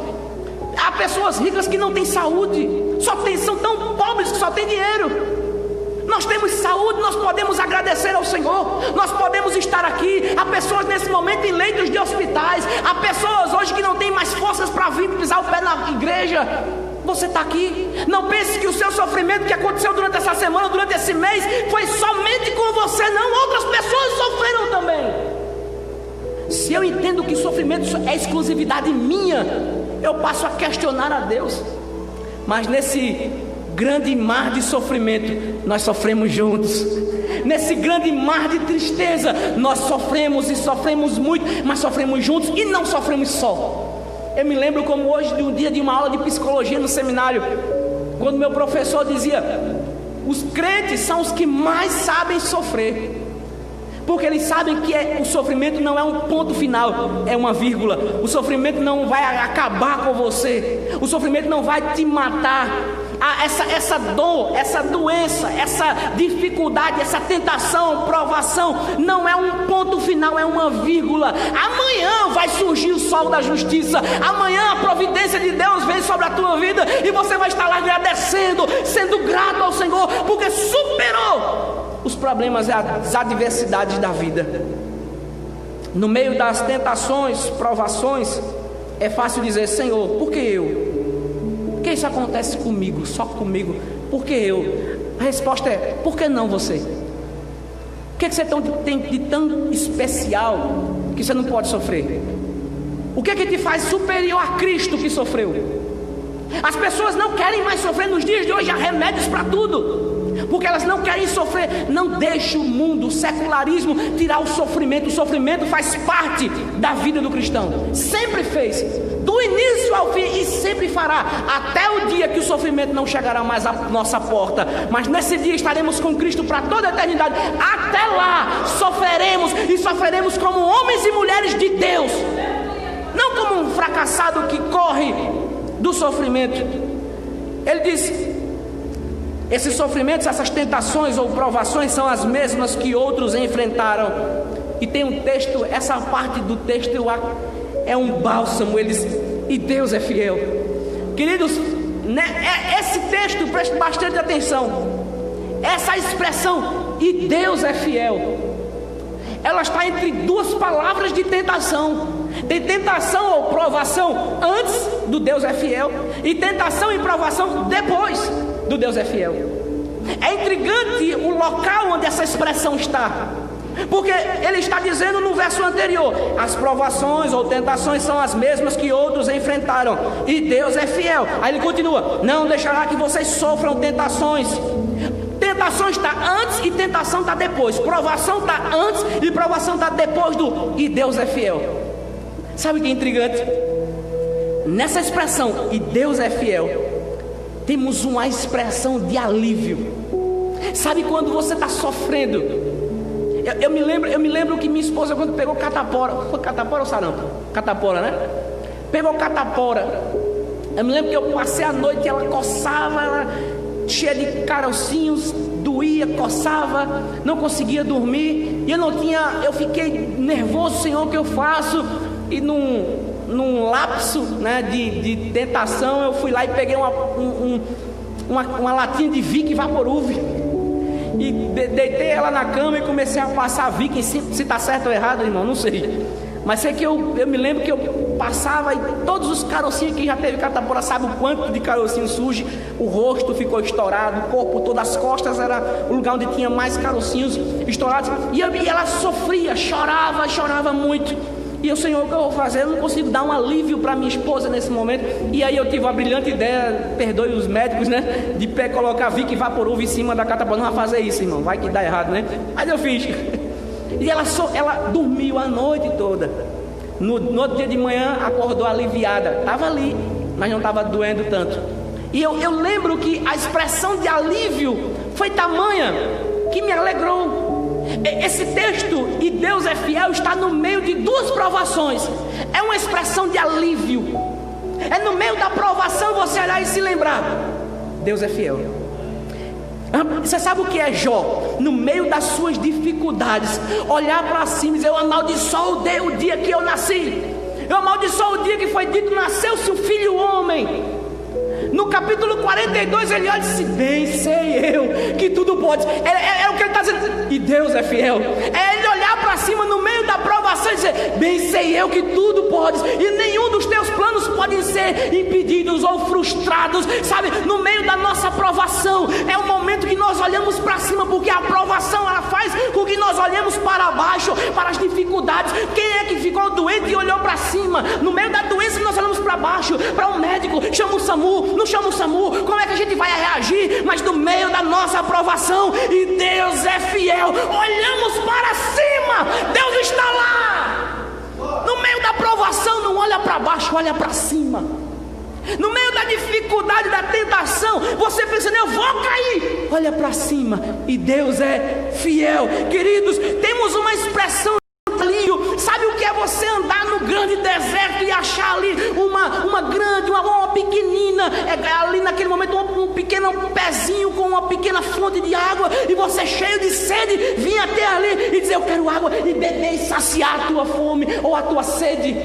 Há pessoas ricas que não têm saúde, são tão pobres que só têm dinheiro. Nós temos saúde, nós podemos agradecer ao Senhor, nós podemos estar aqui. Há pessoas nesse momento em leitos de hospitais, há pessoas hoje que não têm mais forças para vir pisar o pé na igreja. Você está aqui. Não pense que o seu sofrimento que aconteceu durante essa semana, durante esse mês, foi somente com você, não. Outras pessoas sofreram também. Se eu entendo que sofrimento é exclusividade minha, eu passo a questionar a Deus. Mas nesse grande mar de sofrimento, nós sofremos juntos. Nesse grande mar de tristeza, nós sofremos e sofremos muito, mas sofremos juntos e não sofremos só. Eu me lembro como hoje de um dia de uma aula de psicologia no seminário, quando meu professor dizia: os crentes são os que mais sabem sofrer, porque eles sabem que o sofrimento não é um ponto final, é uma vírgula. O sofrimento não vai acabar com você, o sofrimento não vai te matar. Essa dor, essa doença, essa dificuldade, essa tentação, provação, não é um ponto final, é uma vírgula. Amanhã vai surgir o sol da justiça, amanhã a providência de Deus vem sobre a tua vida, e você vai estar lá agradecendo, sendo grato ao Senhor, porque superou os problemas e as adversidades da vida. No meio das tentações, provações, é fácil dizer: Senhor, por que eu? Por que isso acontece comigo, só comigo? Por que eu? A resposta é: por que não você? O que você tem de tão especial que você não pode sofrer? O que te faz superior a Cristo que sofreu? As pessoas não querem mais sofrer nos dias de hoje, há remédios para tudo, porque elas não querem sofrer. Não deixe o mundo, o secularismo tirar o sofrimento. O sofrimento faz parte da vida do cristão, sempre fez, do início ao fim, e sempre fará, até o dia que o sofrimento não chegará mais à nossa porta. Mas nesse dia estaremos com Cristo para toda a eternidade. Até lá sofreremos, e sofreremos como homens e mulheres de Deus, não como um fracassado que corre do sofrimento. Ele diz: esses sofrimentos, essas tentações ou provações são as mesmas que outros enfrentaram. E tem um texto, essa parte do texto é um bálsamo. Ele diz: e Deus é fiel. Queridos, esse texto, preste bastante atenção. Essa expressão, e Deus é fiel, ela está entre duas palavras de tentação. Tem tentação ou provação antes do Deus é fiel, e tentação e provação depois do Deus é fiel. É intrigante o local onde essa expressão está, porque ele está dizendo no verso anterior: as provações ou tentações são as mesmas que outros enfrentaram, e Deus é fiel. Aí ele continua: não deixará que vocês sofram tentações. Tentação está antes e tentação está depois. Provação está antes e provação está depois do e Deus é fiel. Sabe o que é intrigante? Nessa expressão, e Deus é fiel, temos uma expressão de alívio. Sabe quando você está sofrendo? Eu me lembro que minha esposa, quando pegou catapora, foi catapora ou sarampo? Catapora, né? Pegou catapora. Eu me lembro que eu passei a noite e ela coçava, ela cheia de carocinhos, doía, coçava, não conseguia dormir. E eu fiquei nervoso: Senhor, o que eu faço? E num lapso, né, de tentação, eu fui lá e peguei uma latinha de Vic Vaporub e deitei ela na cama e comecei a passar Vic. Se está certo ou errado, irmão, não sei, mas sei que eu me lembro que eu passava e todos os carocinhos, que já teve catapora sabe o quanto de carocinho surge. O rosto ficou estourado, o corpo todo, as costas era o lugar onde tinha mais carocinhos estourados. E ela sofria, chorava muito. E eu: Senhor, o que eu vou fazer? Eu não consigo dar um alívio para minha esposa nesse momento. E aí eu tive uma brilhante ideia, perdoe os médicos, né, de colocar Vic Vaporub em cima da catapora. Não vai fazer isso, irmão, vai que dá errado, né? Mas eu fiz. E ela dormiu a noite toda. No outro dia de manhã acordou aliviada. Estava ali, mas não estava doendo tanto. E eu lembro que a expressão de alívio foi tamanha que me alegrou. Esse texto, e Deus é fiel, está no meio de duas provações. É uma expressão de alívio. É no meio da provação você olhar e se lembrar: Deus é fiel. Você sabe o que é Jó? No meio das suas dificuldades, olhar para cima e dizer: eu amaldiçoo o dia que eu nasci. Eu amaldiçoo o dia que foi dito: nasceu-se o filho homem. No capítulo 42 ele olha e diz: bem sei eu que tudo pode. É o que ele está dizendo: e Deus é fiel. É ele olhar para para cima no meio da provação e dizer: bem sei eu que tudo podes, e nenhum dos teus planos podem ser impedidos ou frustrados. Sabe, no meio da nossa provação é o momento que nós olhamos para cima, porque a provação ela faz com que nós olhemos para baixo, para as dificuldades. Quem é que ficou doente e olhou para cima? No meio da doença nós olhamos para baixo, para um médico, chama o SAMU, não chama o SAMU, como é que a gente vai reagir? Mas no meio da nossa aprovação, e Deus é fiel, olhamos para cima, Deus está lá. No meio da aprovação não olha para baixo, olha para cima. No meio da dificuldade, da tentação, você pensa: eu vou cair, olha para cima, e Deus é fiel. Queridos, temos uma expressão ali. Sabe o que é você andar no grande deserto e achar ali uma grande, uma pequenina, ali naquele momento um pequeno pezinho com uma pequena fonte de água, e você cheio de sede vir até ali e dizer: eu quero água, e beber e saciar a tua fome ou a tua sede.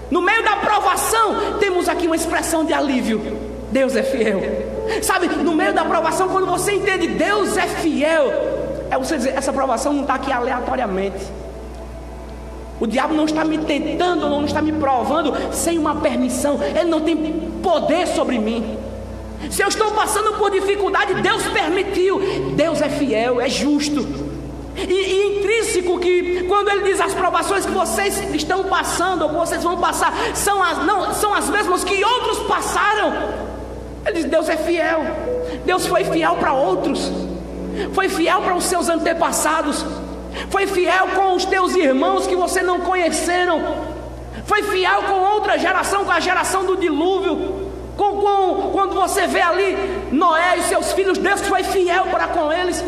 No meio da provação temos aqui uma expressão de alívio: Deus é fiel. Sabe, no meio da provação, quando você entende Deus é fiel, é você dizer: essa provação não está aqui aleatoriamente. O diabo não está me tentando, não está me provando sem uma permissão. Ele não tem poder sobre mim. Se eu estou passando por dificuldade, Deus permitiu. Deus é fiel, é justo. E intrínseco que quando ele diz: as provações que vocês estão passando, ou que vocês vão passar, são as mesmas que outros passaram. Ele diz: Deus é fiel. Deus foi fiel para outros, foi fiel para os seus antepassados, foi fiel com os teus irmãos que você não conheceram, foi fiel com outra geração, com a geração do dilúvio, quando você vê ali Noé e seus filhos. Deus foi fiel para com eles.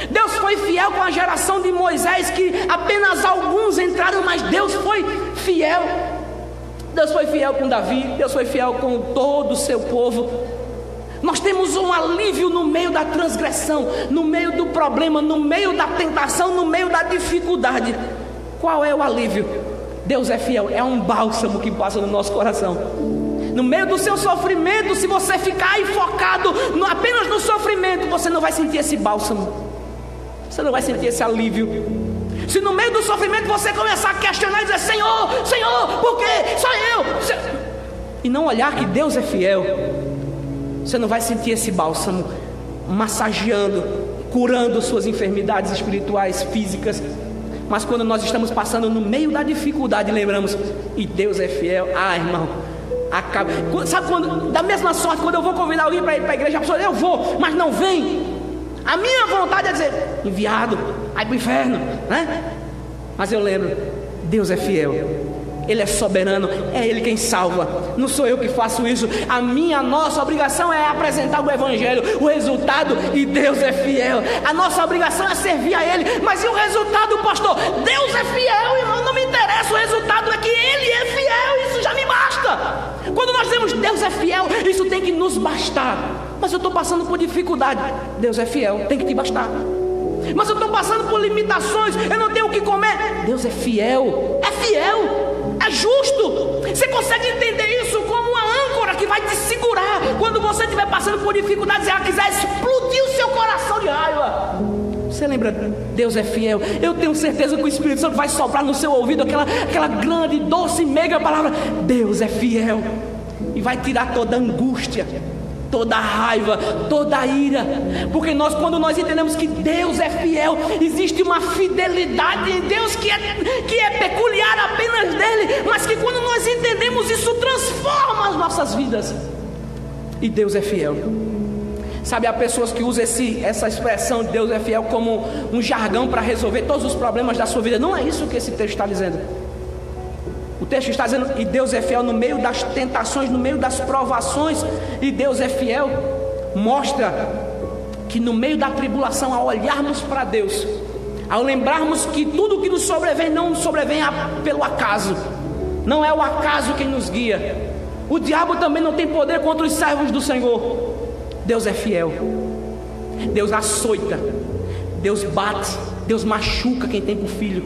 Deus foi fiel com a geração de Moisés, que apenas alguns entraram, mas Deus foi fiel. Deus foi fiel com Davi, Deus foi fiel com todo o seu povo. Nós temos um alívio no meio da transgressão, no meio do problema, no meio da tentação, no meio da dificuldade. Qual é o alívio? Deus é fiel, é um bálsamo que passa no nosso coração. No meio do seu sofrimento, se você ficar aí focado apenas no sofrimento, você não vai sentir esse bálsamo, você não vai sentir esse alívio. Se no meio do sofrimento você começar a questionar e dizer: Senhor, Senhor, por quê? Só eu. E não olhar que Deus é fiel, você não vai sentir esse bálsamo massageando, curando suas enfermidades espirituais, físicas. Mas quando nós estamos passando no meio da dificuldade, lembramos: e Deus é fiel. Ah, irmão, acaba. Sabe quando, da mesma sorte, quando eu vou convidar alguém para ir para a igreja, a pessoa: eu vou, mas não vem. A minha vontade é dizer: enviado, vai para o inferno, né? Mas eu lembro: Deus é fiel, Ele é soberano, é Ele quem salva, não sou eu que faço isso. Nossa obrigação é apresentar o Evangelho, o resultado, e Deus é fiel. A nossa obrigação é servir a Ele. Mas e o resultado, pastor? Deus é fiel, irmão, não me interessa. O resultado é que Ele é fiel, isso já me basta. Quando nós dizemos Deus é fiel, isso tem que nos bastar. Mas eu estou passando por dificuldade, Deus é fiel, tem que te bastar. Mas eu estou passando por limitações, eu não tenho o que comer, Deus é fiel, é justo. Você consegue entender isso como uma âncora que vai te segurar quando você estiver passando por dificuldades e ela quiser explodir o seu coração de raiva. Você lembra: Deus é fiel. Eu tenho certeza que o Espírito Santo vai soprar no seu ouvido aquela grande, doce e meiga palavra: Deus é fiel. E vai tirar toda a angústia, toda a raiva, toda a ira. Porque quando nós entendemos que Deus é fiel, existe uma fidelidade em Deus que é peculiar apenas dele, mas que quando nós entendemos isso, transforma as nossas vidas. E Deus é fiel. Sabe, há pessoas que usam essa expressão Deus é fiel como um jargão para resolver todos os problemas da sua vida. Não é isso que esse texto está dizendo. O texto está dizendo: e Deus é fiel no meio das tentações, no meio das provações. E Deus é fiel mostra que no meio da tribulação, ao olharmos para Deus, ao lembrarmos que tudo que nos sobrevém não nos sobrevém pelo acaso, não é o acaso quem nos guia. O diabo também não tem poder contra os servos do Senhor. Deus é fiel. Deus açoita, Deus bate, Deus machuca quem tem por filho.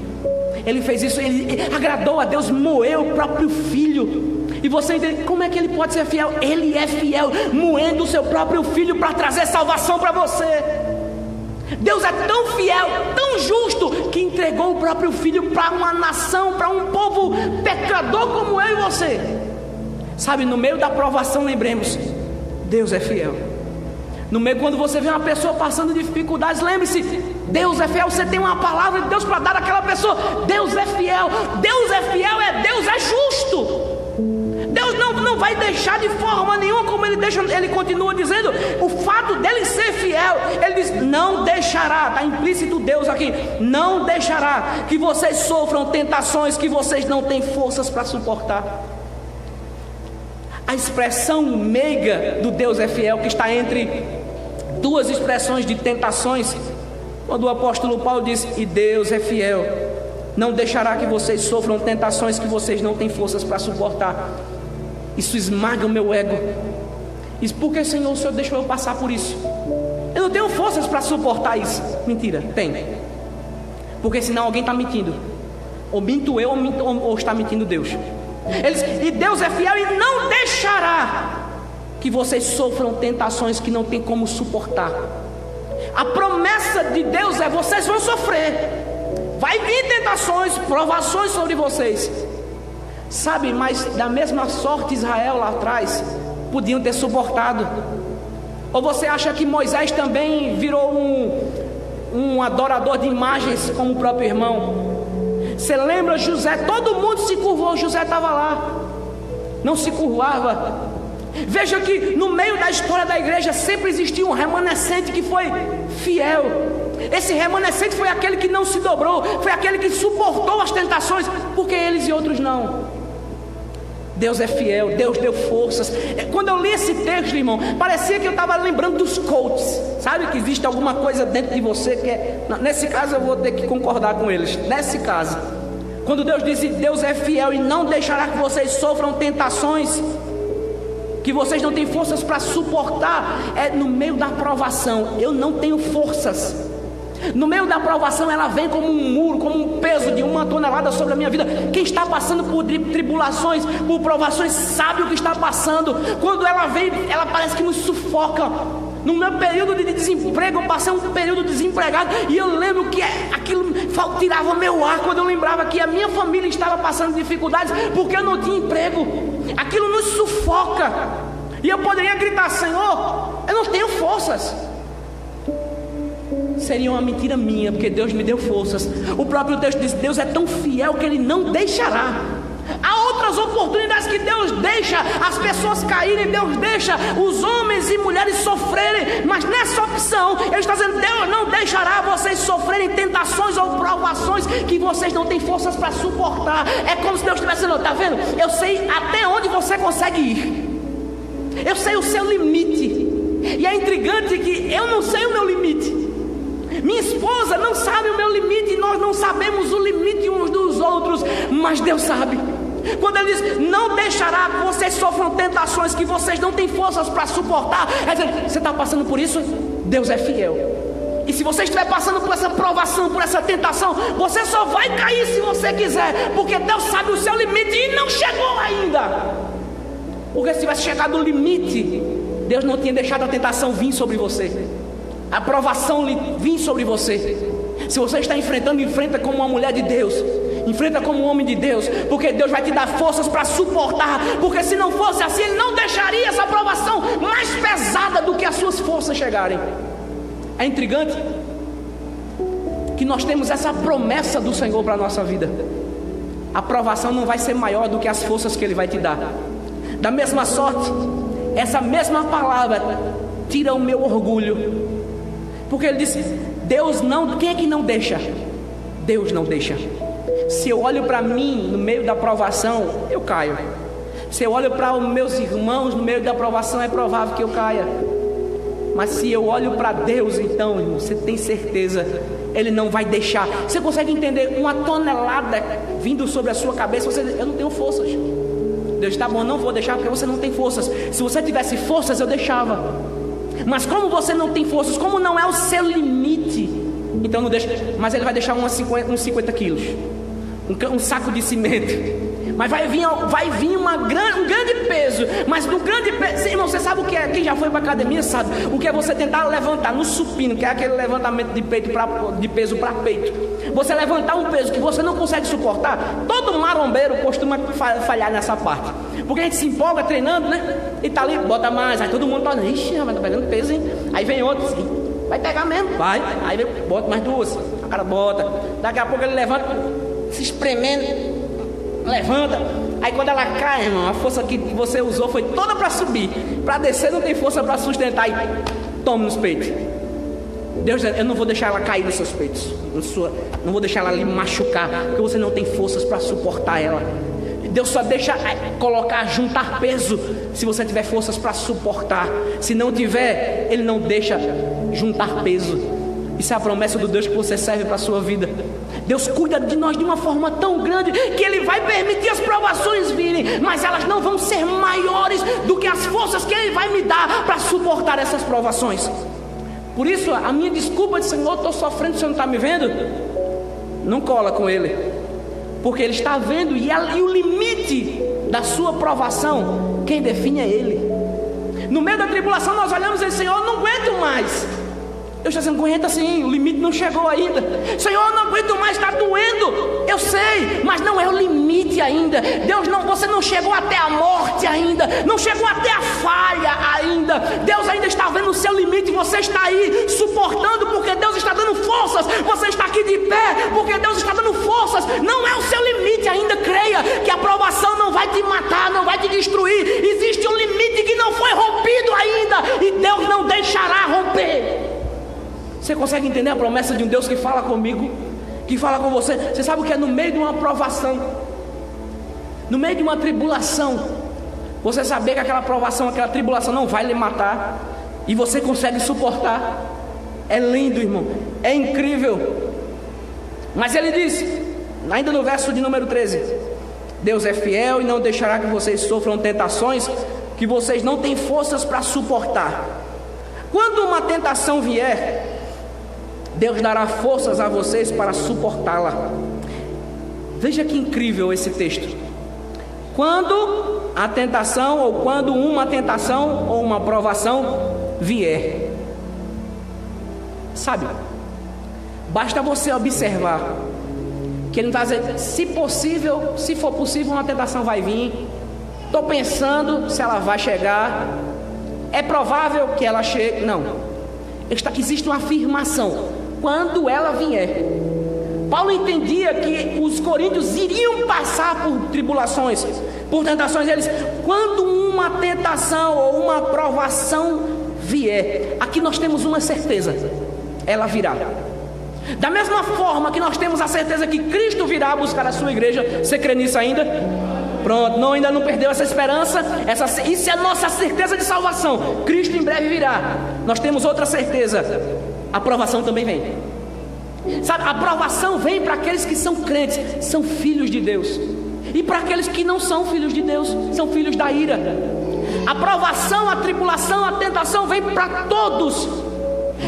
Ele fez isso, ele agradou a Deus, moeu o próprio filho. E você entende como é que ele pode ser fiel? Ele é fiel, moendo o seu próprio filho para trazer salvação para você. Deus é tão fiel, tão justo, que entregou o próprio Filho para uma nação, para um povo pecador como eu e você. Sabe, no meio da provação, lembremos, Deus é fiel. No meio, quando você vê uma pessoa passando dificuldades, lembre-se, Deus é fiel. Você tem uma palavra de Deus para dar àquela pessoa. Deus é fiel. Deus é fiel, Deus é justo. Deus não vai deixar de forma nenhuma, como ele continua dizendo, o fato dele ser fiel. Ele diz, não deixará, está implícito Deus aqui, não deixará que vocês sofram tentações que vocês não têm forças para suportar. A expressão meiga do Deus é fiel, que está entre duas expressões de tentações, quando o apóstolo Paulo diz, e Deus é fiel, não deixará que vocês sofram tentações que vocês não têm forças para suportar. Isso esmaga o meu ego. Isso, por que, Senhor, o Senhor deixou eu passar por isso? Eu não tenho forças para suportar isso. Mentira, tem. Porque senão alguém está mentindo. Ou minto eu, ou está mentindo Deus. E Deus é fiel e não deixará que vocês sofram tentações que não tem como suportar. A promessa de Deus é, vocês vão sofrer. Vai vir tentações, provações sobre vocês. Sabe, mas da mesma sorte Israel lá atrás podiam ter suportado. Ou você acha que Moisés também virou um adorador de imagens como o próprio irmão? Você lembra José? Todo mundo se curvou, José estava lá, não se curvava. Veja que no meio da história da igreja sempre existiu um remanescente que foi fiel. Esse remanescente foi aquele que não se dobrou, foi aquele que suportou as tentações, porque eles e outros não. Deus é fiel, Deus deu forças. Quando eu li esse texto, irmão, parecia que eu estava lembrando dos coaches. Sabe que existe alguma coisa dentro de você que é... Nesse caso eu vou ter que concordar com eles. Nesse caso, quando Deus disse, Deus é fiel e não deixará que vocês sofram tentações que vocês não têm forças para suportar, é no meio da provação. Eu não tenho forças. No meio da provação, ela vem como um muro, como um peso de 1 tonelada sobre a minha vida. Quem está passando por tribulações, por provações, sabe o que está passando. Quando ela vem, ela parece que nos sufoca. No meu período de desemprego, eu passei um período desempregado, e eu lembro que aquilo tirava meu ar, quando eu lembrava que a minha família estava passando dificuldades, porque eu não tinha emprego. Aquilo nos sufoca, e eu poderia gritar, Senhor, eu não tenho forças. Seria uma mentira minha, porque Deus me deu forças. O próprio texto diz, Deus é tão fiel que Ele não deixará. Há outras oportunidades que Deus deixa as pessoas caírem, Deus deixa os homens e mulheres sofrerem, mas nessa opção Ele está dizendo, Deus não deixará vocês sofrerem tentações ou provações que vocês não têm forças para suportar. É como se Deus estivesse dizendo, está vendo? Eu sei até onde você consegue ir, eu sei o seu limite. E é intrigante que eu não sei o meu limite. Minha esposa não sabe o meu limite, e nós não sabemos o limite uns dos outros, mas Deus sabe. Quando Ele diz, não deixará que vocês sofram tentações que vocês não têm forças para suportar, é dizer, você está passando por isso? Deus é fiel. E se você estiver passando por essa provação, por essa tentação, você só vai cair se você quiser, porque Deus sabe o seu limite e não chegou ainda. Porque se tivesse chegado no limite, Deus não tinha deixado a tentação vir sobre você, a provação vir sobre você. Se você está enfrentando, enfrenta como uma mulher de Deus, enfrenta como um homem de Deus, porque Deus vai te dar forças para suportar. Porque se não fosse assim, Ele não deixaria essa provação mais pesada do que as suas forças chegarem. É intrigante que nós temos essa promessa do Senhor para a nossa vida. A provação não vai ser maior do que as forças que Ele vai te dar. Da mesma sorte, essa mesma palavra tira o meu orgulho, porque Ele disse, Deus não, quem é que não deixa? Deus não deixa. Se eu olho para mim no meio da provação, eu caio. Se eu olho para os meus irmãos no meio da provação, é provável que eu caia. Mas se eu olho para Deus, então, irmão, você tem certeza, Ele não vai deixar. Você consegue entender? 1 tonelada vindo sobre a sua cabeça, você diz, eu não tenho forças. Deus, tá bom, não vou deixar porque você não tem forças. Se você tivesse forças, eu deixava. Mas como você não tem forças, como não é o seu limite, então não deixa. Mas Ele vai deixar uns 50 quilos, um saco de cimento, Mas vai vir um grande peso. Mas no grande peso, irmão, você sabe o que é? Quem já foi para academia sabe o que é você tentar levantar no supino, que é aquele levantamento de peso para peito. Você levantar um peso que você não consegue suportar. Todo marombeiro costuma falhar nessa parte, porque a gente se empolga treinando, né? E tá ali, bota mais, aí todo mundo tá, ixi, mas tá pegando peso, hein? Aí vem outro assim, vai pegar mesmo, vai. Aí bota mais duas, o cara bota. Daqui a pouco ele levanta, se espremendo, levanta. Aí quando ela cai, irmão, a força que você usou foi toda para subir. Para descer não tem força para sustentar. E toma nos peitos. Deus, eu não vou deixar ela cair nos seus peitos, não vou deixar ela lhe machucar, porque você não tem forças para suportar ela. Deus só deixa juntar peso se você tiver forças para suportar. Se não tiver, Ele não deixa juntar peso. Isso é a promessa do Deus que você serve para a sua vida. Deus cuida de nós de uma forma tão grande que Ele vai permitir as provações virem, mas elas não vão ser maiores do que as forças que Ele vai me dar para suportar essas provações. Por isso, a minha desculpa de Senhor, estou sofrendo, o Senhor não está me vendo? Não cola com Ele, porque Ele está vendo, e o limite da sua provação, quem define é Ele. No meio da tribulação nós olhamos e dizemos: Senhor, eu não aguento mais. Deus está dizendo: aguenta sim, o limite não chegou ainda. Senhor, eu não aguento mais, está doendo. Eu sei, mas não é o limite ainda. Deus, não, você não chegou até a morte ainda, não chegou até a falha ainda. Deus ainda está vendo o seu limite. Você está aí suportando porque Deus está dando forças. Você está aqui de pé porque Deus está dando forças. Não é o seu limite ainda. Creia que a provação não vai te matar, não vai te destruir. Existe um limite que não foi rompido ainda, e Deus não deixará romper. Você consegue entender a promessa de um Deus que fala comigo, que fala com você? Você sabe o que é no meio de uma provação, no meio de uma tribulação, você saber que aquela provação, aquela tribulação não vai lhe matar, e você consegue suportar? É lindo, irmão, é incrível. Mas ele diz, ainda no verso de número 13: Deus é fiel e não deixará que vocês sofram tentações que vocês não têm forças para suportar. Quando uma tentação vier, Deus dará forças a vocês para suportá-la. Veja que incrível esse texto. Quando a tentação, ou quando uma tentação ou uma provação vier, sabe, basta você observar que ele não está dizendo: se for possível uma tentação vai vir, estou pensando se ela vai chegar, é provável que ela chegue. Não, existe uma afirmação: quando ela vier. Paulo entendia que os coríntios iriam passar por tribulações, por tentações. Eles, quando uma tentação ou uma provação vier, aqui nós temos uma certeza: ela virá. Da mesma forma que nós temos a certeza que Cristo virá buscar a sua igreja. Você crê nisso ainda? Pronto, ainda não perdeu essa esperança. Isso é a nossa certeza de salvação. Cristo em breve virá. Nós temos outra certeza: a provação também vem. Sabe, a provação vem para aqueles que são crentes, são filhos de Deus, e para aqueles que não são filhos de Deus, são filhos da ira. A provação, a tribulação, a tentação vem para todos.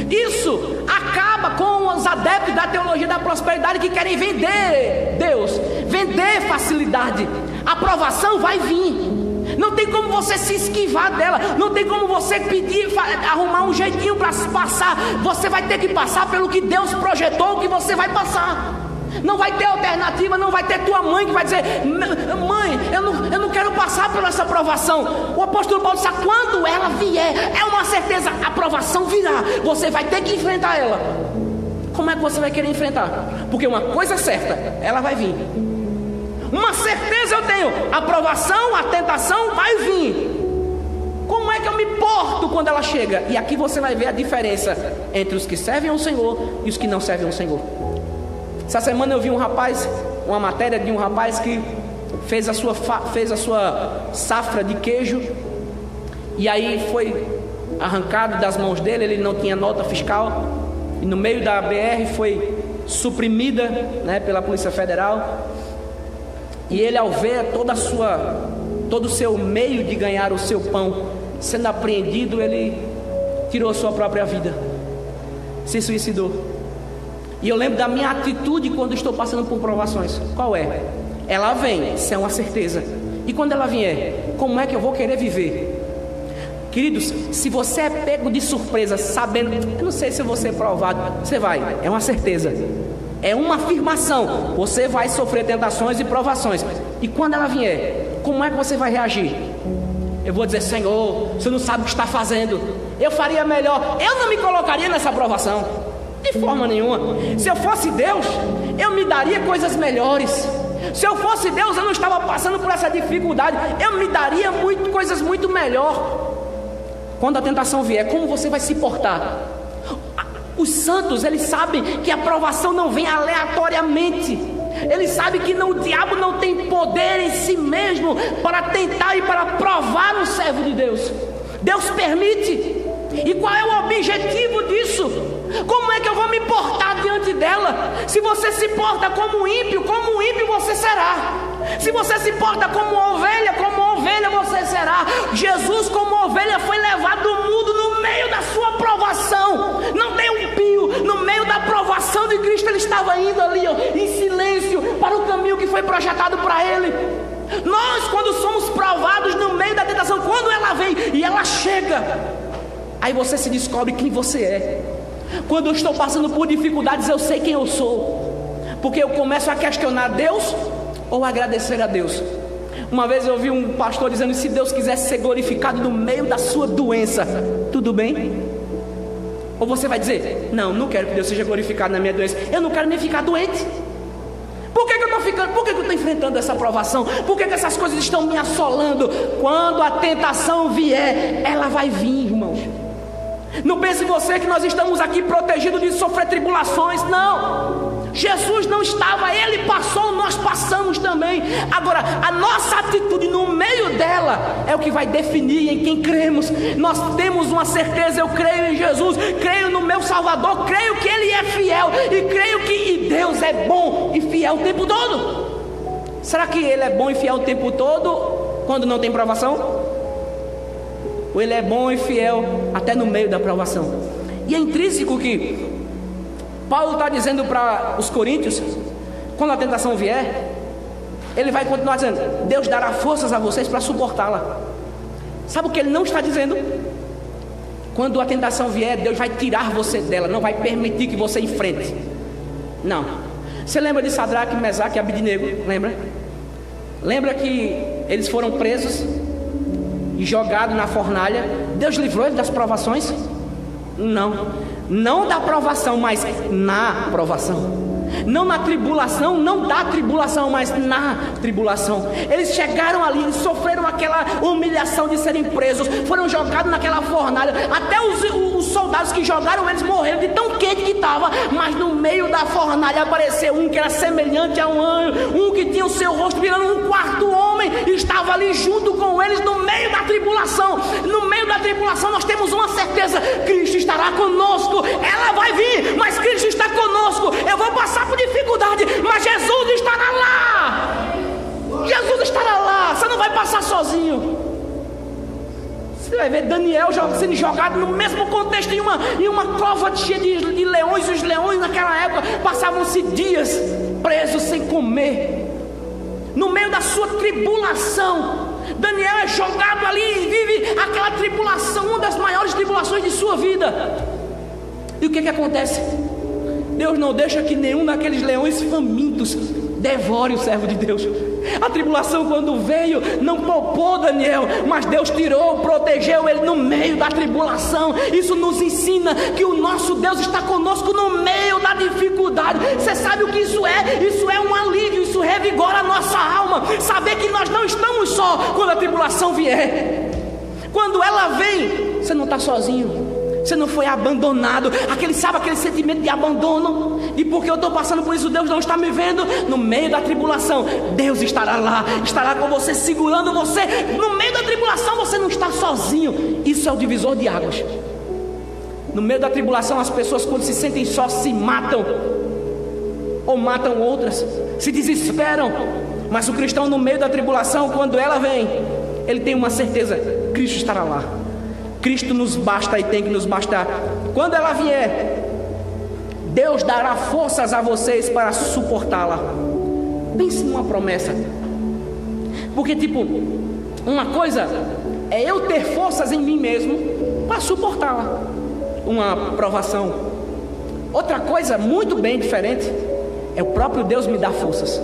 Isso acaba com os adeptos da teologia da prosperidade que querem vender Deus, vender facilidade. A provação vai vir. Não tem como você se esquivar dela. Não tem como você pedir, arrumar um jeitinho para passar. Você vai ter que passar pelo que Deus projetou que você vai passar. Não vai ter alternativa. Não vai ter tua mãe que vai dizer: mãe, eu não quero passar por essa provação. O apóstolo Paulo disse: quando ela vier, é uma certeza, a provação virá. Você vai ter que enfrentar ela. Como é que você vai querer enfrentar? Porque uma coisa é certa, ela vai vir. Uma certeza eu tenho: a provação, a tentação vai vir. Como é que eu me porto quando ela chega? E aqui você vai ver a diferença entre os que servem ao Senhor e os que não servem ao Senhor. Essa semana eu vi uma matéria de um rapaz que fez a sua safra de queijo, e aí foi arrancado das mãos dele. Ele não tinha nota fiscal, e no meio da BR foi suprimida, né, pela Polícia Federal. E ele, ao ver todo o seu meio de ganhar o seu pão sendo apreendido, ele tirou sua própria vida, se suicidou. E eu lembro da minha atitude quando estou passando por provações. Qual é? ela vem, isso é uma certeza. E quando ela vier, como é que eu vou querer viver? Queridos, se você é pego de surpresa, sabendo, eu não sei se eu vou ser provado, você vai, é uma certeza, é uma afirmação, você vai sofrer tentações e provações. E quando ela vier, como é que você vai reagir? Eu vou dizer: Senhor, você não sabe o que está fazendo, eu faria melhor. Eu não me colocaria nessa provação, de forma nenhuma. Se eu fosse Deus, eu me daria coisas melhores. Se eu fosse Deus, eu não estava passando por essa dificuldade, eu me daria coisas muito melhor. Quando a tentação vier, como você vai se portar? Os santos, eles sabem que a provação não vem aleatoriamente. Eles sabem que o diabo não tem poder em si mesmo para tentar e para provar um servo de Deus. Deus permite. E qual é o objetivo disso? Como é que eu vou me portar diante dela? Se você se porta como ímpio você será. Se você se porta como ovelha você será. Jesus, como ovelha, foi levado do mundo no meio da sua provação. Não tem um pio. No meio da provação de Cristo, ele estava indo ali, em silêncio, para o caminho que foi projetado para ele. Nós, quando somos provados no meio da tentação, quando ela vem e ela chega, aí você se descobre quem você é. Quando eu estou passando por dificuldades, eu sei quem eu sou, porque eu começo a questionar Deus ou agradecer a Deus. Uma vez eu ouvi um pastor dizendo: se Deus quisesse ser glorificado no meio da sua doença, tudo bem? Ou você vai dizer: não quero que Deus seja glorificado na minha doença, eu não quero nem ficar doente. Por que eu estou enfrentando essa provação? Por que essas coisas estão me assolando? Quando a tentação vier, ela vai vir, irmãos. Não pense você que nós estamos aqui protegidos de sofrer tribulações. Não, Jesus não estava, ele passou, nós passamos também. Agora, a nossa atitude no meio dela é o que vai definir em quem cremos. Nós temos uma certeza: eu creio em Jesus, creio no meu Salvador, creio que ele é fiel, e creio que Deus é bom e fiel o tempo todo. Será que ele é bom e fiel o tempo todo quando não tem provação? Ou ele é bom e fiel até no meio da provação? E é intrínseco que Paulo está dizendo para os coríntios: quando a tentação vier, ele vai continuar dizendo: Deus dará forças a vocês para suportá-la. Sabe o que ele não está dizendo? Quando a tentação vier, Deus vai tirar você dela, não vai permitir que você enfrente. Não. Você lembra de Sadraque, Mesaque e Abednego? Lembra que eles foram presos e jogados na fornalha? Deus livrou eles das provações? Não da provação, mas na provação. Não na tribulação, não da tribulação, mas na tribulação. Eles chegaram ali, eles sofreram aquela humilhação de serem presos, foram jogados naquela fornalha. Até os soldados que jogaram eles morreram de tão quente que estava. Mas no meio da fornalha apareceu um que era semelhante a um anjo, um que tinha o seu rosto virando um quarto homem, e estava ali junto com eles no meio da tribulação. No meio da tribulação nós temos uma certeza: Cristo estará conosco. Ela vai vir, mas Cristo está conosco. Eu vou passar por dificuldade, mas Jesus estará lá. Jesus estará lá. Você não vai passar sozinho. Você vai ver Daniel sendo jogado no mesmo contexto em uma cova cheia de leões. Os leões naquela época passavam-se dias presos sem comer. No meio da sua tribulação, Daniel é jogado ali e vive aquela tribulação, uma das maiores tribulações de sua vida. E o que acontece? Deus não deixa que nenhum daqueles leões famintos devore o servo de Deus. A tribulação, quando veio, não poupou Daniel, mas Deus tirou, protegeu ele no meio da tribulação. Isso nos ensina que o nosso Deus está conosco no meio da dificuldade. Você sabe o que isso é? Isso é um alívio, isso revigora a nossa alma. Saber que nós não estamos só quando a tribulação vier. Quando ela vem, você não está sozinho. Você não foi abandonado. Aquele sentimento de abandono, e porque eu estou passando por isso, Deus não está me vendo. No meio da tribulação, Deus estará lá, estará com você, segurando você. No meio da tribulação você não está sozinho. Isso é o divisor de águas. No meio da tribulação, as pessoas, quando se sentem só, se matam, ou matam outras, se desesperam. Mas o cristão, no meio da tribulação, quando ela vem, ele tem uma certeza: Cristo estará lá. Cristo nos basta e tem que nos bastar. Quando ela vier, Deus dará forças a vocês para suportá-la. Pense numa promessa. Porque tipo, uma coisa é eu ter forças em mim mesmo para suportar uma provação. Outra coisa muito bem diferente é o próprio Deus me dar forças.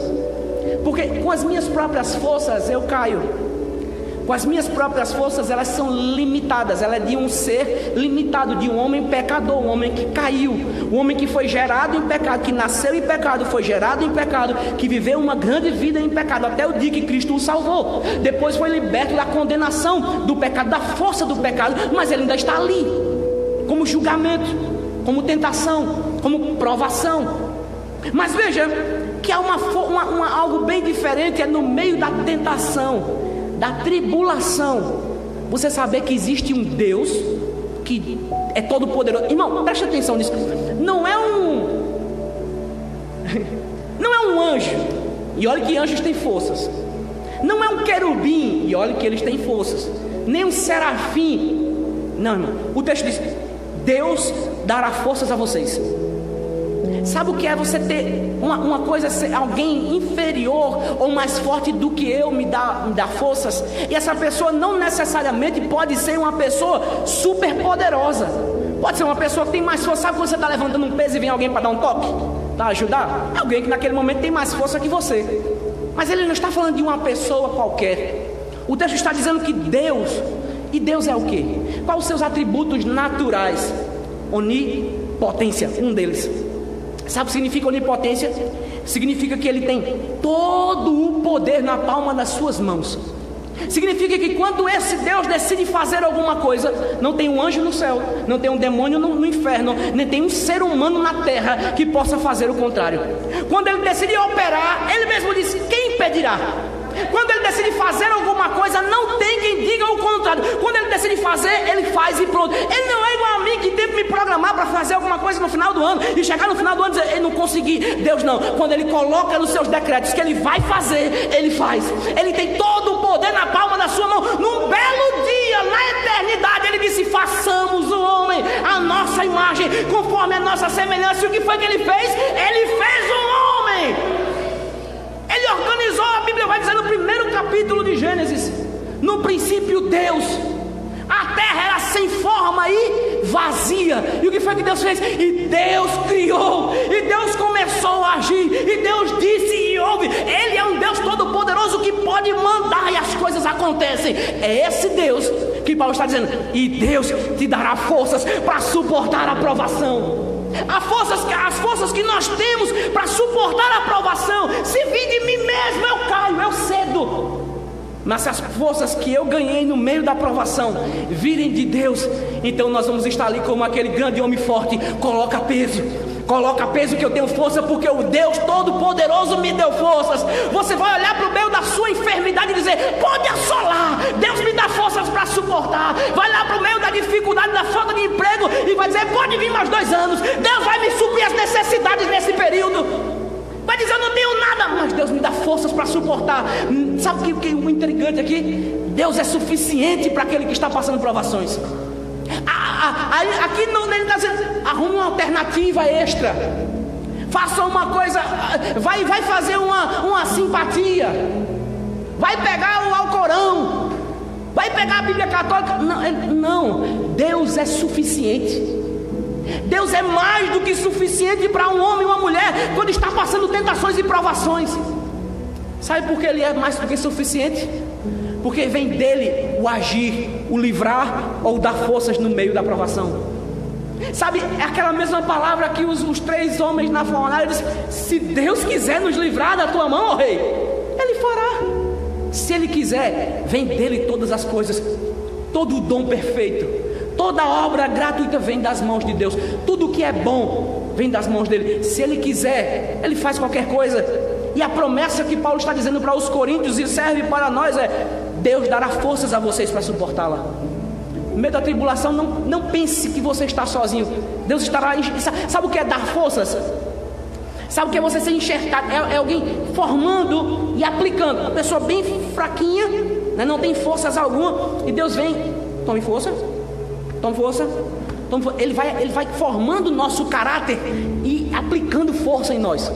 Porque com as minhas próprias forças eu caio. Com as minhas próprias forças, elas são limitadas. Ela é de um ser limitado, de um homem pecador, um homem que caiu, um homem que foi gerado em pecado, que nasceu em pecado, foi gerado em pecado, que viveu uma grande vida em pecado, até o dia que Cristo o salvou. Depois foi liberto da condenação do pecado, da força do pecado, mas ele ainda está ali, como julgamento, como tentação, como provação. Mas veja que há algo bem diferente, é no meio da tentação, da tribulação, você saber que existe um Deus que é todo poderoso. Irmão, preste atenção nisso. Não é um anjo, e olha que anjos têm forças. Não é um querubim, e olha que eles têm forças. Nem um serafim. Não, irmão, o texto diz: Deus dará forças a vocês. Sabe o que é você ter uma coisa, alguém inferior ou mais forte do que eu me dá forças? E essa pessoa não necessariamente pode ser uma pessoa super poderosa. Pode ser uma pessoa que tem mais força. Sabe quando você está levantando um peso e vem alguém para dar um toque, para ajudar? É alguém que naquele momento tem mais força que você. Mas ele não está falando de uma pessoa qualquer. O texto está dizendo que Deus, e Deus é o quê? Quais os seus atributos naturais? Onipotência, um deles. Sabe o que significa onipotência? Significa que ele tem todo o poder na palma das suas mãos. Significa que quando esse Deus decide fazer alguma coisa, não tem um anjo no céu, não tem um demônio no inferno, nem tem um ser humano na terra que possa fazer o contrário. Quando ele decide operar, ele mesmo diz: quem impedirá? Quando ele decide fazer alguma coisa, não tem quem diga o contrário. Quando ele decide fazer, ele faz e pronto. Ele não é igual a mim que tem que me programar para fazer alguma coisa no final do ano e chegar no final do ano e dizer: ele não consegui. Deus não. Quando ele coloca nos seus decretos que ele vai fazer, ele faz. Ele tem todo o poder na palma da sua mão. Num belo dia, na eternidade, ele disse: façamos o homem a nossa imagem, conforme a nossa semelhança. E o que foi que ele fez? Ele fez um homem. Ele organizou, a Bíblia vai dizer no primeiro capítulo de Gênesis: no princípio Deus, a terra era sem forma e vazia. E o que foi que Deus fez? E Deus criou, e Deus começou a agir, e Deus disse e houve. Ele é um Deus todo poderoso que pode mandar e as coisas acontecem. É esse Deus que Paulo está dizendo: e Deus te dará forças para suportar a provação. As forças que nós temos para suportar a provação. Se vir de mim mesmo, eu caio, eu cedo. Mas se as forças que eu ganhei no meio da provação virem de Deus, então nós vamos estar ali como aquele grande homem forte. Coloca peso que eu tenho força, porque o Deus Todo-Poderoso me deu forças. Você vai olhar para o meio da sua enfermidade e dizer: pode assolar, Deus me dá forças para suportar. Vai lá para o meio da dificuldade, da falta de emprego, e vai dizer: pode vir mais 2 anos, Deus vai me suprir as necessidades nesse período. Vai dizer: eu não tenho nada, mas Deus me dá forças para suportar. Sabe o que é o intrigante aqui? Deus é suficiente para aquele que está passando provações. Aqui ele está dizendo: arrume uma alternativa extra, faça uma coisa, vai fazer uma simpatia, vai pegar o Alcorão, vai pegar a Bíblia Católica. Não, Deus é suficiente. Deus é mais do que suficiente para um homem e uma mulher quando está passando tentações e provações. Sabe por que Ele é mais do que suficiente? Porque vem dele o agir, o livrar ou dar forças no meio da provação. Sabe, é aquela mesma palavra que os 3 homens na fornalha dizem: se Deus quiser nos livrar da tua mão, ó rei, Ele fará. Se Ele quiser, vem dele todas as coisas, todo o dom perfeito, toda obra gratuita vem das mãos de Deus. Tudo que é bom vem das mãos dele. Se Ele quiser, Ele faz qualquer coisa. E a promessa que Paulo está dizendo para os coríntios e serve para nós é: Deus dará forças a vocês para suportá-la. No meio da tribulação, não pense que você está sozinho. Deus estará. Sabe o que é dar forças? Sabe o que é você ser enxertado? É alguém formando e aplicando. Uma pessoa bem fraquinha, né, não tem forças alguma, e Deus vem: tome força, tome força, tome força. Ele vai formando o nosso caráter e aplicando força em nós.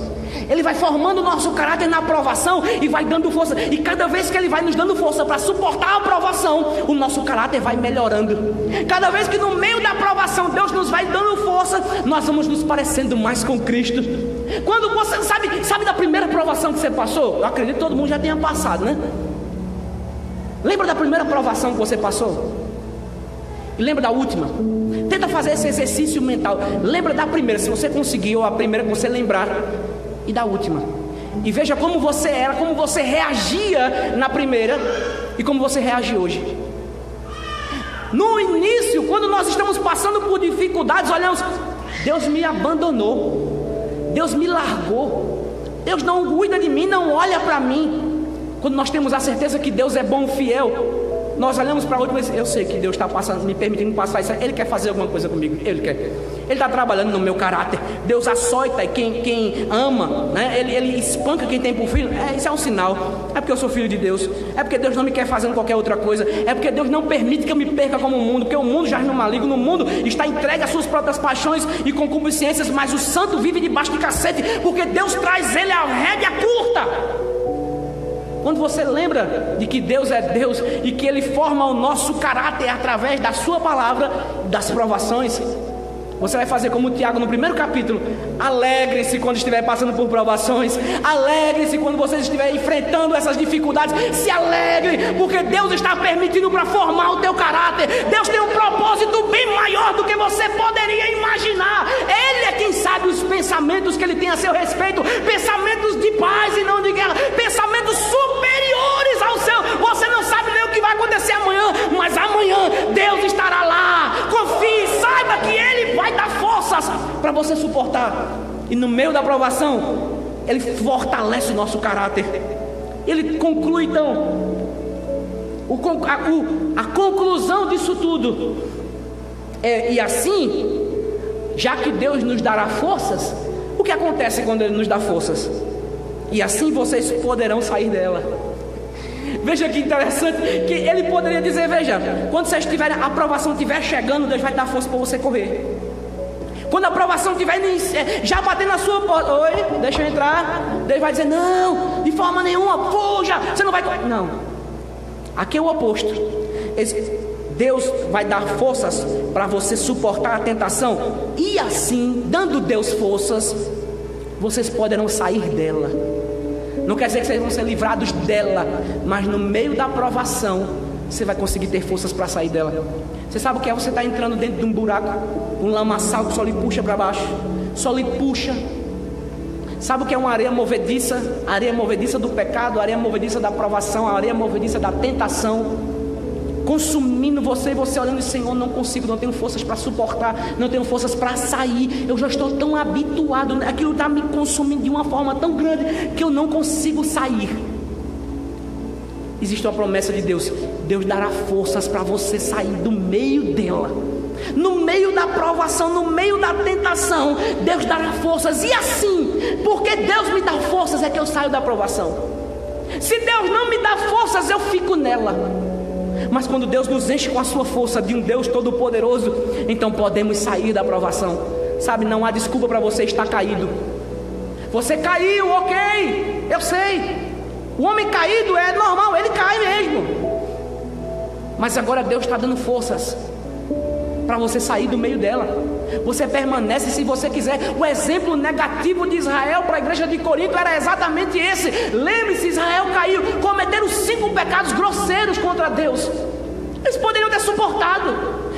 Ele vai formando o nosso caráter na provação e vai dando força. E cada vez que Ele vai nos dando força para suportar a provação, o nosso caráter vai melhorando. Cada vez que no meio da provação Deus nos vai dando força, nós vamos nos parecendo mais com Cristo. Quando você sabe da primeira provação que você passou? Eu acredito que todo mundo já tenha passado, né? Lembra da primeira provação que você passou? E lembra da última? Tenta fazer esse exercício mental. Lembra da primeira, se você conseguiu a primeira que você lembrar, e da última. E veja como você era, como você reagia na primeira e como você reage hoje. No início, quando nós estamos passando por dificuldades, olhamos: Deus me abandonou, Deus me largou, Deus não cuida de mim, não olha para mim. Quando nós temos a certeza que Deus é bom, fiel, nós olhamos para outro e dizemos: eu sei que Deus está me permitindo passar isso. Ele quer fazer alguma coisa comigo, Ele quer. Ele está trabalhando no meu caráter. Deus açoita quem ama, né? Ele espanca quem tem por filho. Isso é um sinal. É porque eu sou filho de Deus. É porque Deus não me quer fazendo qualquer outra coisa. É porque Deus não permite que eu me perca como o mundo. Porque o mundo jaz no maligno. No mundo está entregue às suas próprias paixões e concupiscências. Mas o santo vive debaixo de cacete, porque Deus traz ele a rédea curta. Quando você lembra de que Deus é Deus e que Ele forma o nosso caráter através da sua palavra, das provações, você vai fazer como o Tiago no primeiro capítulo: alegre-se quando estiver passando por provações, alegre-se quando você estiver enfrentando essas dificuldades, se alegre, porque Deus está permitindo para formar o teu caráter. Deus tem um propósito bem maior do que você poderia imaginar. Ele é quem sabe os pensamentos que Ele tem a seu respeito, pensamentos de paz e não de guerra, pensamentos superiores ao seu. Você não sabe nem o que vai acontecer amanhã, mas amanhã Deus estará lá. Confie, saiba que Ele vai dar forças para você suportar. E no meio da provação, Ele fortalece o nosso caráter. Ele conclui então a conclusão disso tudo e assim, já que Deus nos dará forças, o que acontece quando Ele nos dá forças? E assim vocês poderão sair dela. Veja que interessante, que Ele poderia dizer: veja, quando vocês tiverem, a aprovação estiver chegando, Deus vai dar força para você correr. Quando a aprovação estiver já batendo na sua porta: oi, deixa eu entrar. Deus vai dizer: não, de forma nenhuma, fuja, você não vai correr. Não, aqui é o oposto. Deus vai dar forças para você suportar a tentação, e assim, dando Deus forças, vocês poderão sair dela. Não quer dizer que vocês vão ser livrados dela, mas no meio da provação você vai conseguir ter forças para sair dela. Você sabe o que é? Você está entrando dentro de um buraco, um lamaçal que só lhe puxa para baixo, só lhe puxa. Sabe o que é uma areia movediça? A areia movediça do pecado, a areia movediça da provação, a areia movediça da tentação, consumindo você, e você olhando: Senhor, não consigo, não tenho forças para suportar, não tenho forças para sair, eu já estou tão habituado, aquilo está me consumindo de uma forma tão grande que eu não consigo sair. Existe uma promessa de Deus: Deus dará forças para você sair do meio dela. No meio da provação, no meio da tentação, Deus dará forças. E assim, porque Deus me dá forças, é que eu saio da provação. Se Deus não me dá forças, eu fico nela. Mas quando Deus nos enche com a sua força de um Deus todo-poderoso, então podemos sair da provação. Sabe, não há desculpa para você estar caído. Você caiu, ok, eu sei. O homem caído é normal, ele cai mesmo. Mas agora Deus está dando forças para você sair do meio dela. Você permanece se você quiser. O exemplo negativo de Israel para a igreja de Corinto era exatamente esse. Lembre-se, Israel caiu, cometeram 5 pecados grosseiros contra Deus. Eles poderiam ter suportado,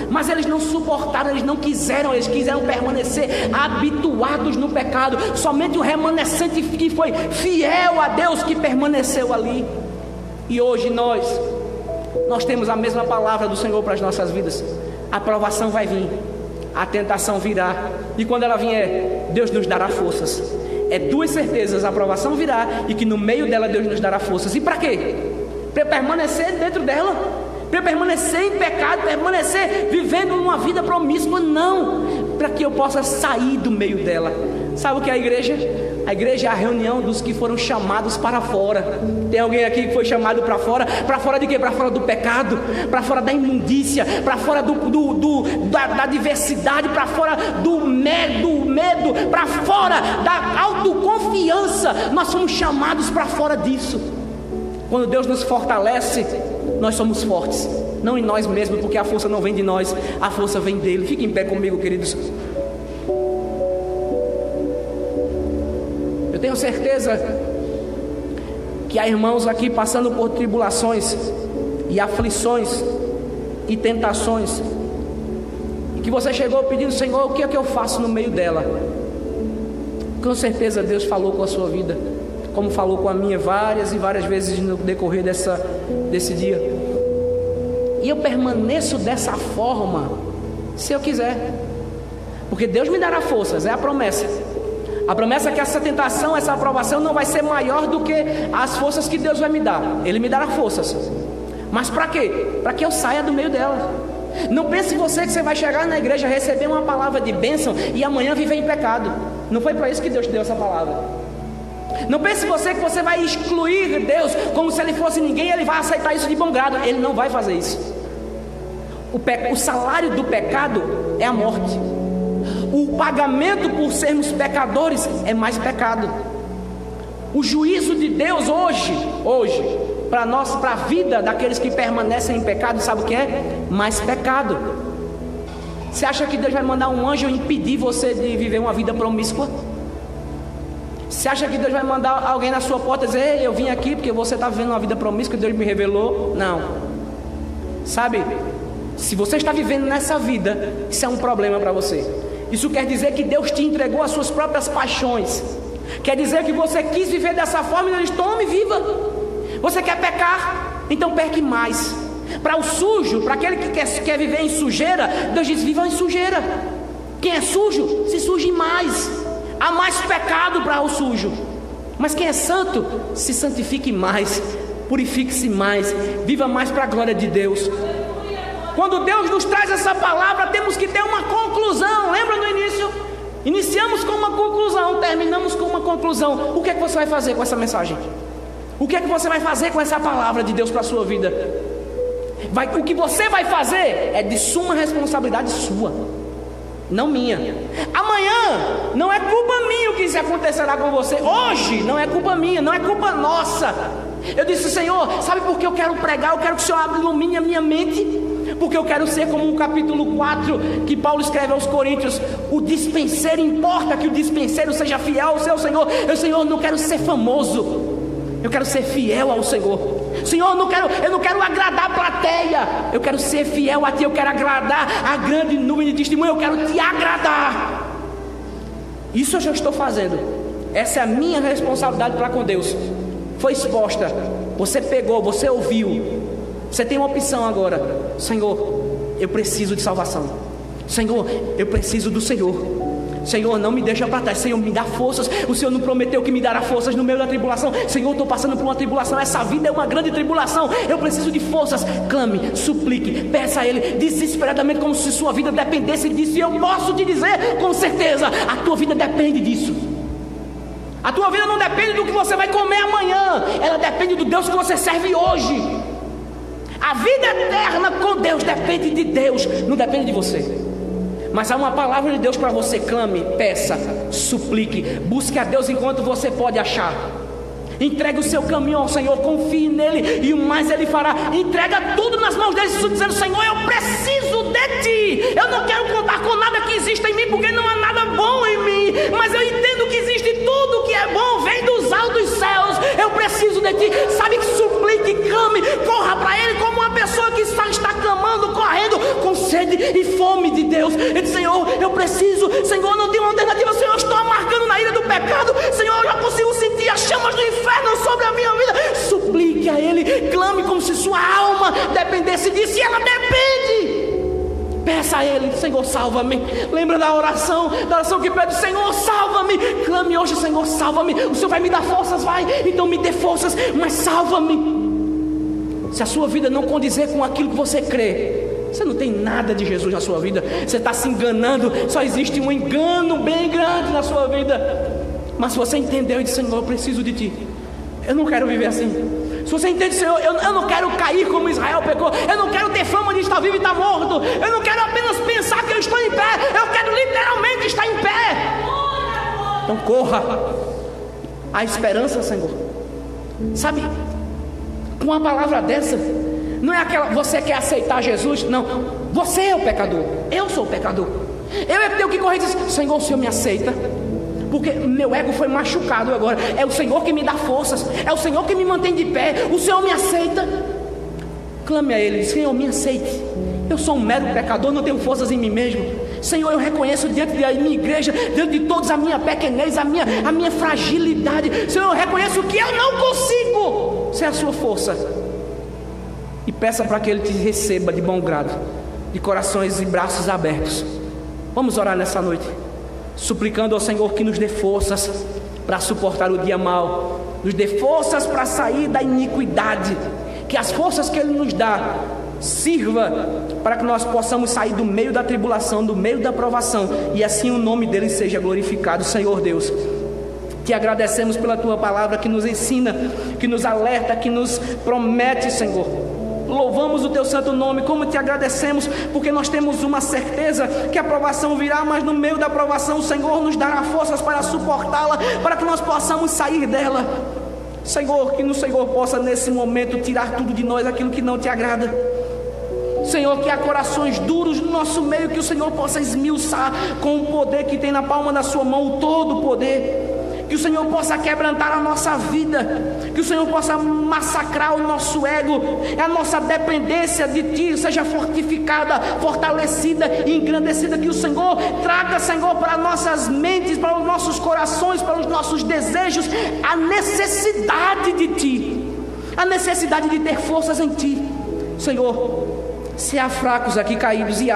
mas eles não suportaram, eles não quiseram, eles quiseram permanecer habituados no pecado. Somente o remanescente que foi fiel a Deus que permaneceu ali. E hoje nós temos a mesma palavra do Senhor para as nossas vidas. A provação vai vir, a tentação virá, e quando ela vier, Deus nos dará forças. É 2 certezas: a provação virá e que no meio dela Deus nos dará forças. E para quê? Para permanecer dentro dela, para permanecer em pecado, permanecer vivendo uma vida promíscua? Não, para que eu possa sair do meio dela. Sabe o que é a igreja? A igreja é a reunião dos que foram chamados para fora. Tem alguém aqui que foi chamado para fora? Para fora de quê? Para fora do pecado, para fora da imundícia, para fora da diversidade, para fora do medo, para fora da autoconfiança. Nós somos chamados para fora disso. Quando Deus nos fortalece, nós somos fortes. Não em nós mesmos, porque a força não vem de nós, a força vem dele. Fique em pé comigo, queridos. Eu tenho certeza que há irmãos aqui passando por tribulações e aflições e tentações, e que você chegou pedindo: Senhor, o que é que eu faço no meio dela? Com certeza Deus falou com a sua vida, como falou com a minha várias e várias vezes no decorrer desse dia. E eu permaneço dessa forma se eu quiser, porque Deus me dará forças, é a promessa. A promessa é que essa tentação, essa aprovação não vai ser maior do que as forças que Deus vai me dar. Ele me dará forças. Mas para quê? Para que eu saia do meio dela. Não pense você que você vai chegar na igreja, receber uma palavra de bênção e amanhã viver em pecado. Não foi para isso que Deus te deu essa palavra. Não pense você que você vai excluir Deus como se Ele fosse ninguém e Ele vai aceitar isso de bom grado. Ele não vai fazer isso. O salário do pecado é a morte. O pagamento por sermos pecadores é mais pecado. O juízo de Deus hoje para nós, para a vida daqueles que permanecem em pecado, sabe o que é? Mais pecado. Você acha que Deus vai mandar um anjo impedir você de viver uma vida promíscua? Você acha que Deus vai mandar alguém na sua porta dizer: Ei, eu vim aqui porque você está vivendo uma vida promíscua e Deus me revelou? Não. Sabe, se você está vivendo nessa vida, isso é um problema para você. Isso quer dizer que Deus te entregou as suas próprias paixões. Quer dizer que você quis viver dessa forma e Ele diz: tome, viva. Você quer pecar? Então peque mais. Para o sujo, para aquele que quer viver em sujeira, Deus diz: viva em sujeira. Quem é sujo, se suje mais. Há mais pecado para o sujo. Mas quem é santo, se santifique mais, purifique-se mais, viva mais para a glória de Deus. Quando Deus nos traz essa palavra, temos que ter uma conclusão. Lembra no início? Iniciamos com uma conclusão, terminamos com uma conclusão. O que é que você vai fazer com essa mensagem? O que é que você vai fazer com essa palavra de Deus para a sua vida? O que você vai fazer é de suma responsabilidade sua, não minha. Amanhã não é culpa minha o que isso acontecerá com você. Hoje não é culpa minha, não é culpa nossa. Eu disse: Senhor, sabe por que eu quero pregar? Eu quero que o Senhor ilumine a minha mente. Porque eu quero ser como o capítulo 4 que Paulo escreve aos Coríntios: o dispenseiro, importa que o dispenseiro seja fiel ao seu Senhor. Eu não quero ser famoso, eu quero ser fiel ao Senhor. Senhor, eu não quero agradar a plateia, eu quero ser fiel a Ti. Eu quero agradar a grande nuvem de testemunho, eu quero Te agradar. Isso eu já estou fazendo. Essa é a minha responsabilidade para com Deus. Foi exposta, você pegou, você ouviu. Você tem uma opção agora: Senhor, eu preciso de salvação. Senhor, eu preciso do Senhor. Senhor, não me deixa para trás. Senhor, me dá forças. O Senhor não prometeu que me dará forças no meio da tribulação. Senhor, estou passando por uma tribulação. Essa vida é uma grande tribulação. Eu preciso de forças. Clame, suplique, peça a Ele desesperadamente, como se sua vida dependesse disso. E eu posso te dizer com certeza: a tua vida depende disso. A tua vida não depende do que você vai comer amanhã. Ela depende do Deus que você serve hoje. A vida eterna com Deus depende de Deus, não depende de você. Mas há uma palavra de Deus para você: clame, peça, suplique, busque a Deus enquanto você pode achar. Entregue o seu caminho ao Senhor, confie nele e o mais Ele fará. Entrega tudo nas mãos dele, dizendo: Senhor, eu preciso de Ti. Eu não quero contar com nada que exista em mim, porque não há nada bom em mim. Mas eu entendo que existe tudo que é bom, vem dos altos céus. Eu preciso de Ti. Sabe, que suplique, clame, corra para Ele como uma pessoa que está clamando, correndo com sede e fome de Deus. Ele diz: Senhor, eu preciso. Senhor, não tenho uma alternativa. Senhor, eu estou amargando na ilha do pecado. Senhor, eu já consigo sentir as chamas do inferno sobre a minha vida. Suplique a Ele, clame como se sua alma dependesse disso, e ela depende. Peça a Ele: Senhor, salva-me. Lembra da oração que pede: Senhor, salva-me. Clame hoje: Senhor, salva-me. O Senhor vai me dar forças, vai. Então me dê forças, mas salva-me. Se a sua vida não condizer com aquilo que você crê, Você não tem nada de Jesus na sua vida. Você está se enganando. Só existe um engano bem grande na sua vida. Mas se você entendeu e disse: Senhor, eu preciso de Ti, eu não quero viver assim. Se você entende, Senhor, eu não quero cair como Israel pecou. Eu não quero ter fama de estar vivo e estar morto. Eu não quero apenas pensar que eu estou em pé. Eu quero literalmente estar em pé. Então corra. Há esperança, Senhor. Sabe, com uma palavra dessa, não é aquela, você quer aceitar Jesus? Não, você é o pecador. Eu sou o pecador. Eu é que tenho que correr e dizer: Senhor, o Senhor me aceita? Porque meu ego foi machucado agora. É o Senhor que me dá forças. É o Senhor que me mantém de pé. O Senhor me aceita. Clame a Ele: Senhor, me aceite. Eu sou um mero pecador, não tenho forças em mim mesmo. Senhor, eu reconheço diante da minha igreja, diante de todos, a minha pequenez, a minha fragilidade. Senhor, eu reconheço que eu não consigo ser a sua força. E peça para que Ele te receba de bom grado, de corações e braços abertos. Vamos orar nessa noite, suplicando ao Senhor que nos dê forças para suportar o dia mau, nos dê forças para sair da iniquidade, que as forças que Ele nos dá sirva para que nós possamos sair do meio da tribulação, do meio da provação, e assim o nome dEle seja glorificado. Senhor Deus, te agradecemos pela Tua palavra que nos ensina, que nos alerta, que nos promete, Senhor. Louvamos o Teu santo nome. Como te agradecemos, porque nós temos uma certeza que a provação virá, mas no meio da provação o Senhor nos dará forças para suportá-la, para que nós possamos sair dela. Senhor, que o Senhor possa nesse momento tirar tudo de nós aquilo que não te agrada. Senhor, que há corações duros no nosso meio, que o Senhor possa esmiuçar com o poder que tem na palma da sua mão, o todo o poder. Que o Senhor possa quebrantar a nossa vida, que o Senhor possa massacrar o nosso ego, a nossa dependência de Ti seja fortificada, fortalecida e engrandecida. Que o Senhor traga, Senhor, para nossas mentes, para os nossos corações, para os nossos desejos, a necessidade de Ti, a necessidade de ter forças em Ti. Senhor, se há fracos aqui caídos, e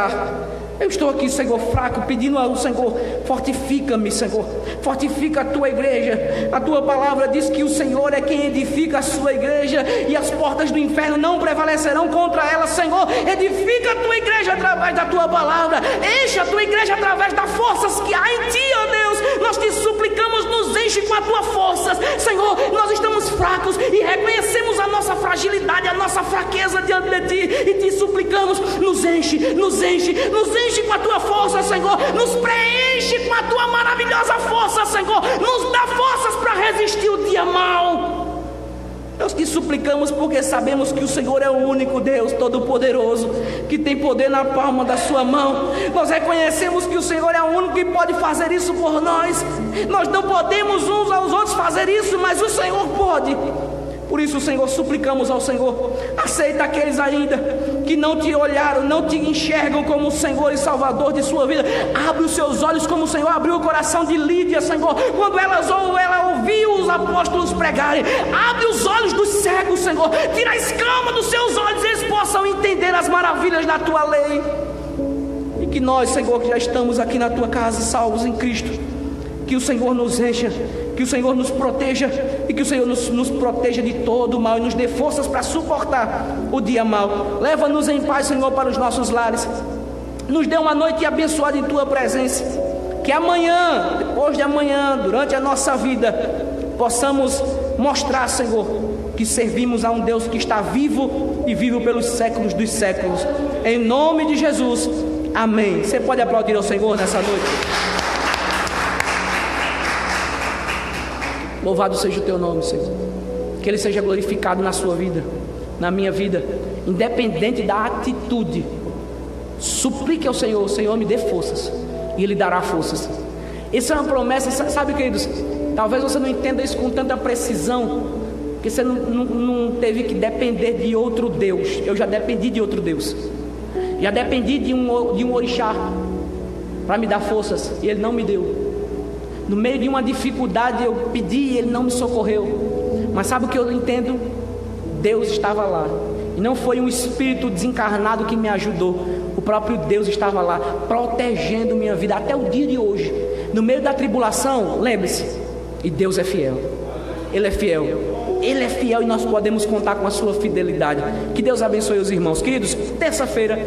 eu estou aqui, Senhor, fraco, pedindo ao Senhor: fortifica-me, Senhor, fortifica a Tua igreja. A Tua palavra diz que o Senhor é quem edifica a sua igreja, e as portas do inferno não prevalecerão contra ela. Senhor, edifica a Tua igreja através da Tua palavra, enche a Tua igreja através das forças que há em Ti, ó Deus. Nós te suplicamos, nos enche com a Tua força, Senhor. Nós estamos fracos e reconhecemos a nossa fragilidade, a nossa fraqueza diante de Ti, e te suplicamos: nos enche, nos enche, nos enche com a Tua força, Senhor. Nos preenche com a Tua maravilhosa força, Senhor. Nos dá forças para resistir o dia mau. Nós te suplicamos porque sabemos que o Senhor é o único Deus Todo-Poderoso, que tem poder na palma da sua mão. Nós reconhecemos que o Senhor é o único que pode fazer isso por nós. Nós não podemos uns aos outros fazer isso, mas o Senhor pode. Por isso, Senhor, suplicamos ao Senhor: aceita aqueles ainda que não te olharam, não te enxergam como o Senhor e Salvador de sua vida. Abre os seus olhos como o Senhor abriu o coração de Lídia, Senhor, quando ela ouviu os apóstolos pregarem. Abre os olhos dos cegos, Senhor, tira a escama dos seus olhos, eles possam entender as maravilhas da Tua lei. E que nós, Senhor, que já estamos aqui na Tua casa, salvos em Cristo, que o Senhor nos encha, que o Senhor nos proteja, e que o Senhor nos proteja de todo o mal, e nos dê forças para suportar o dia mau. Leva-nos em paz, Senhor, para os nossos lares. Nos dê uma noite abençoada em Tua presença. Que amanhã, depois de amanhã, durante a nossa vida, possamos mostrar, Senhor, que servimos a um Deus que está vivo e vivo pelos séculos dos séculos. Em nome de Jesus, amém. Você pode aplaudir ao Senhor nessa noite? Louvado seja o Teu nome, Senhor. Que Ele seja glorificado na sua vida, na minha vida, independente da atitude. Suplique ao Senhor: o Senhor me dê forças, e Ele dará forças. Isso é uma promessa, sabe, queridos? Talvez você não entenda isso com tanta precisão, porque você não teve que depender de outro Deus. Eu já dependi de outro Deus. Já dependi de um orixá para me dar forças, e Ele não me deu. No meio de uma dificuldade eu pedi e Ele não me socorreu. Mas sabe o que eu entendo? Deus estava lá, e não foi um espírito desencarnado que me ajudou. O próprio Deus estava lá, protegendo minha vida até o dia de hoje. No meio da tribulação, lembre-se, e Deus é fiel. Ele é fiel. Ele é fiel, e nós podemos contar com a sua fidelidade. Que Deus abençoe os irmãos. Queridos, terça-feira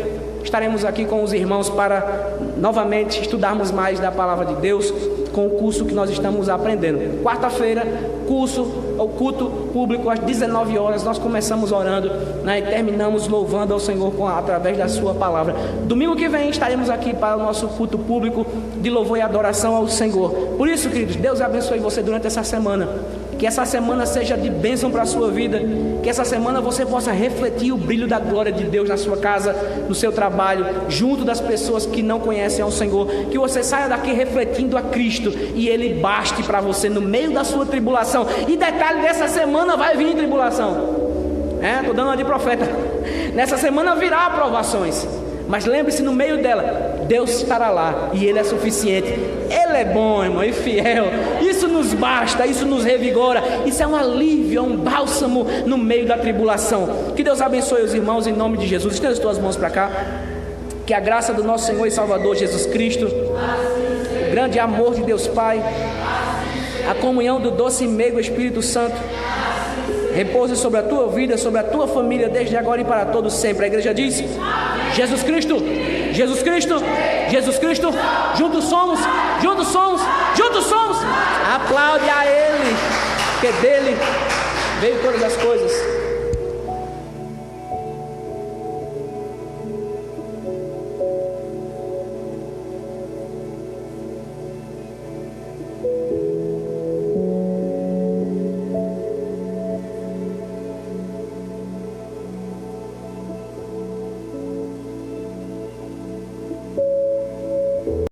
estaremos aqui com os irmãos para novamente estudarmos mais da palavra de Deus com o curso que nós estamos aprendendo. Quarta-feira, o culto público às 19 horas, nós começamos orando, né, e terminamos louvando ao Senhor através da sua palavra. Domingo que vem estaremos aqui para o nosso culto público de louvor e adoração ao Senhor. Por isso, queridos, Deus abençoe você durante essa semana. Que essa semana seja de bênção para a sua vida. Que essa semana você possa refletir o brilho da glória de Deus na sua casa, no seu trabalho, junto das pessoas que não conhecem ao Senhor. Que você saia daqui refletindo a Cristo e Ele baste para você no meio da sua tribulação. E detalhe, dessa semana vai vir tribulação. Estou dando uma de profeta. Nessa semana virá aprovações. Mas lembre-se, no meio dela, Deus estará lá e Ele é suficiente. Ele é bom, irmão, e fiel. Isso nos basta, isso nos revigora. Isso é um alívio, é um bálsamo no meio da tribulação. Que Deus abençoe os irmãos em nome de Jesus. Estenda as tuas mãos para cá. Que a graça do nosso Senhor e Salvador Jesus Cristo, o grande amor de Deus Pai, a comunhão do doce e meigo Espírito Santo, repouse sobre a tua vida, sobre a tua família, desde agora e para todos sempre. A igreja diz: Jesus Cristo, Jesus Cristo, Jesus Cristo, juntos somos, juntos somos, juntos somos. Aplaude a Ele, que dele veio todas as coisas.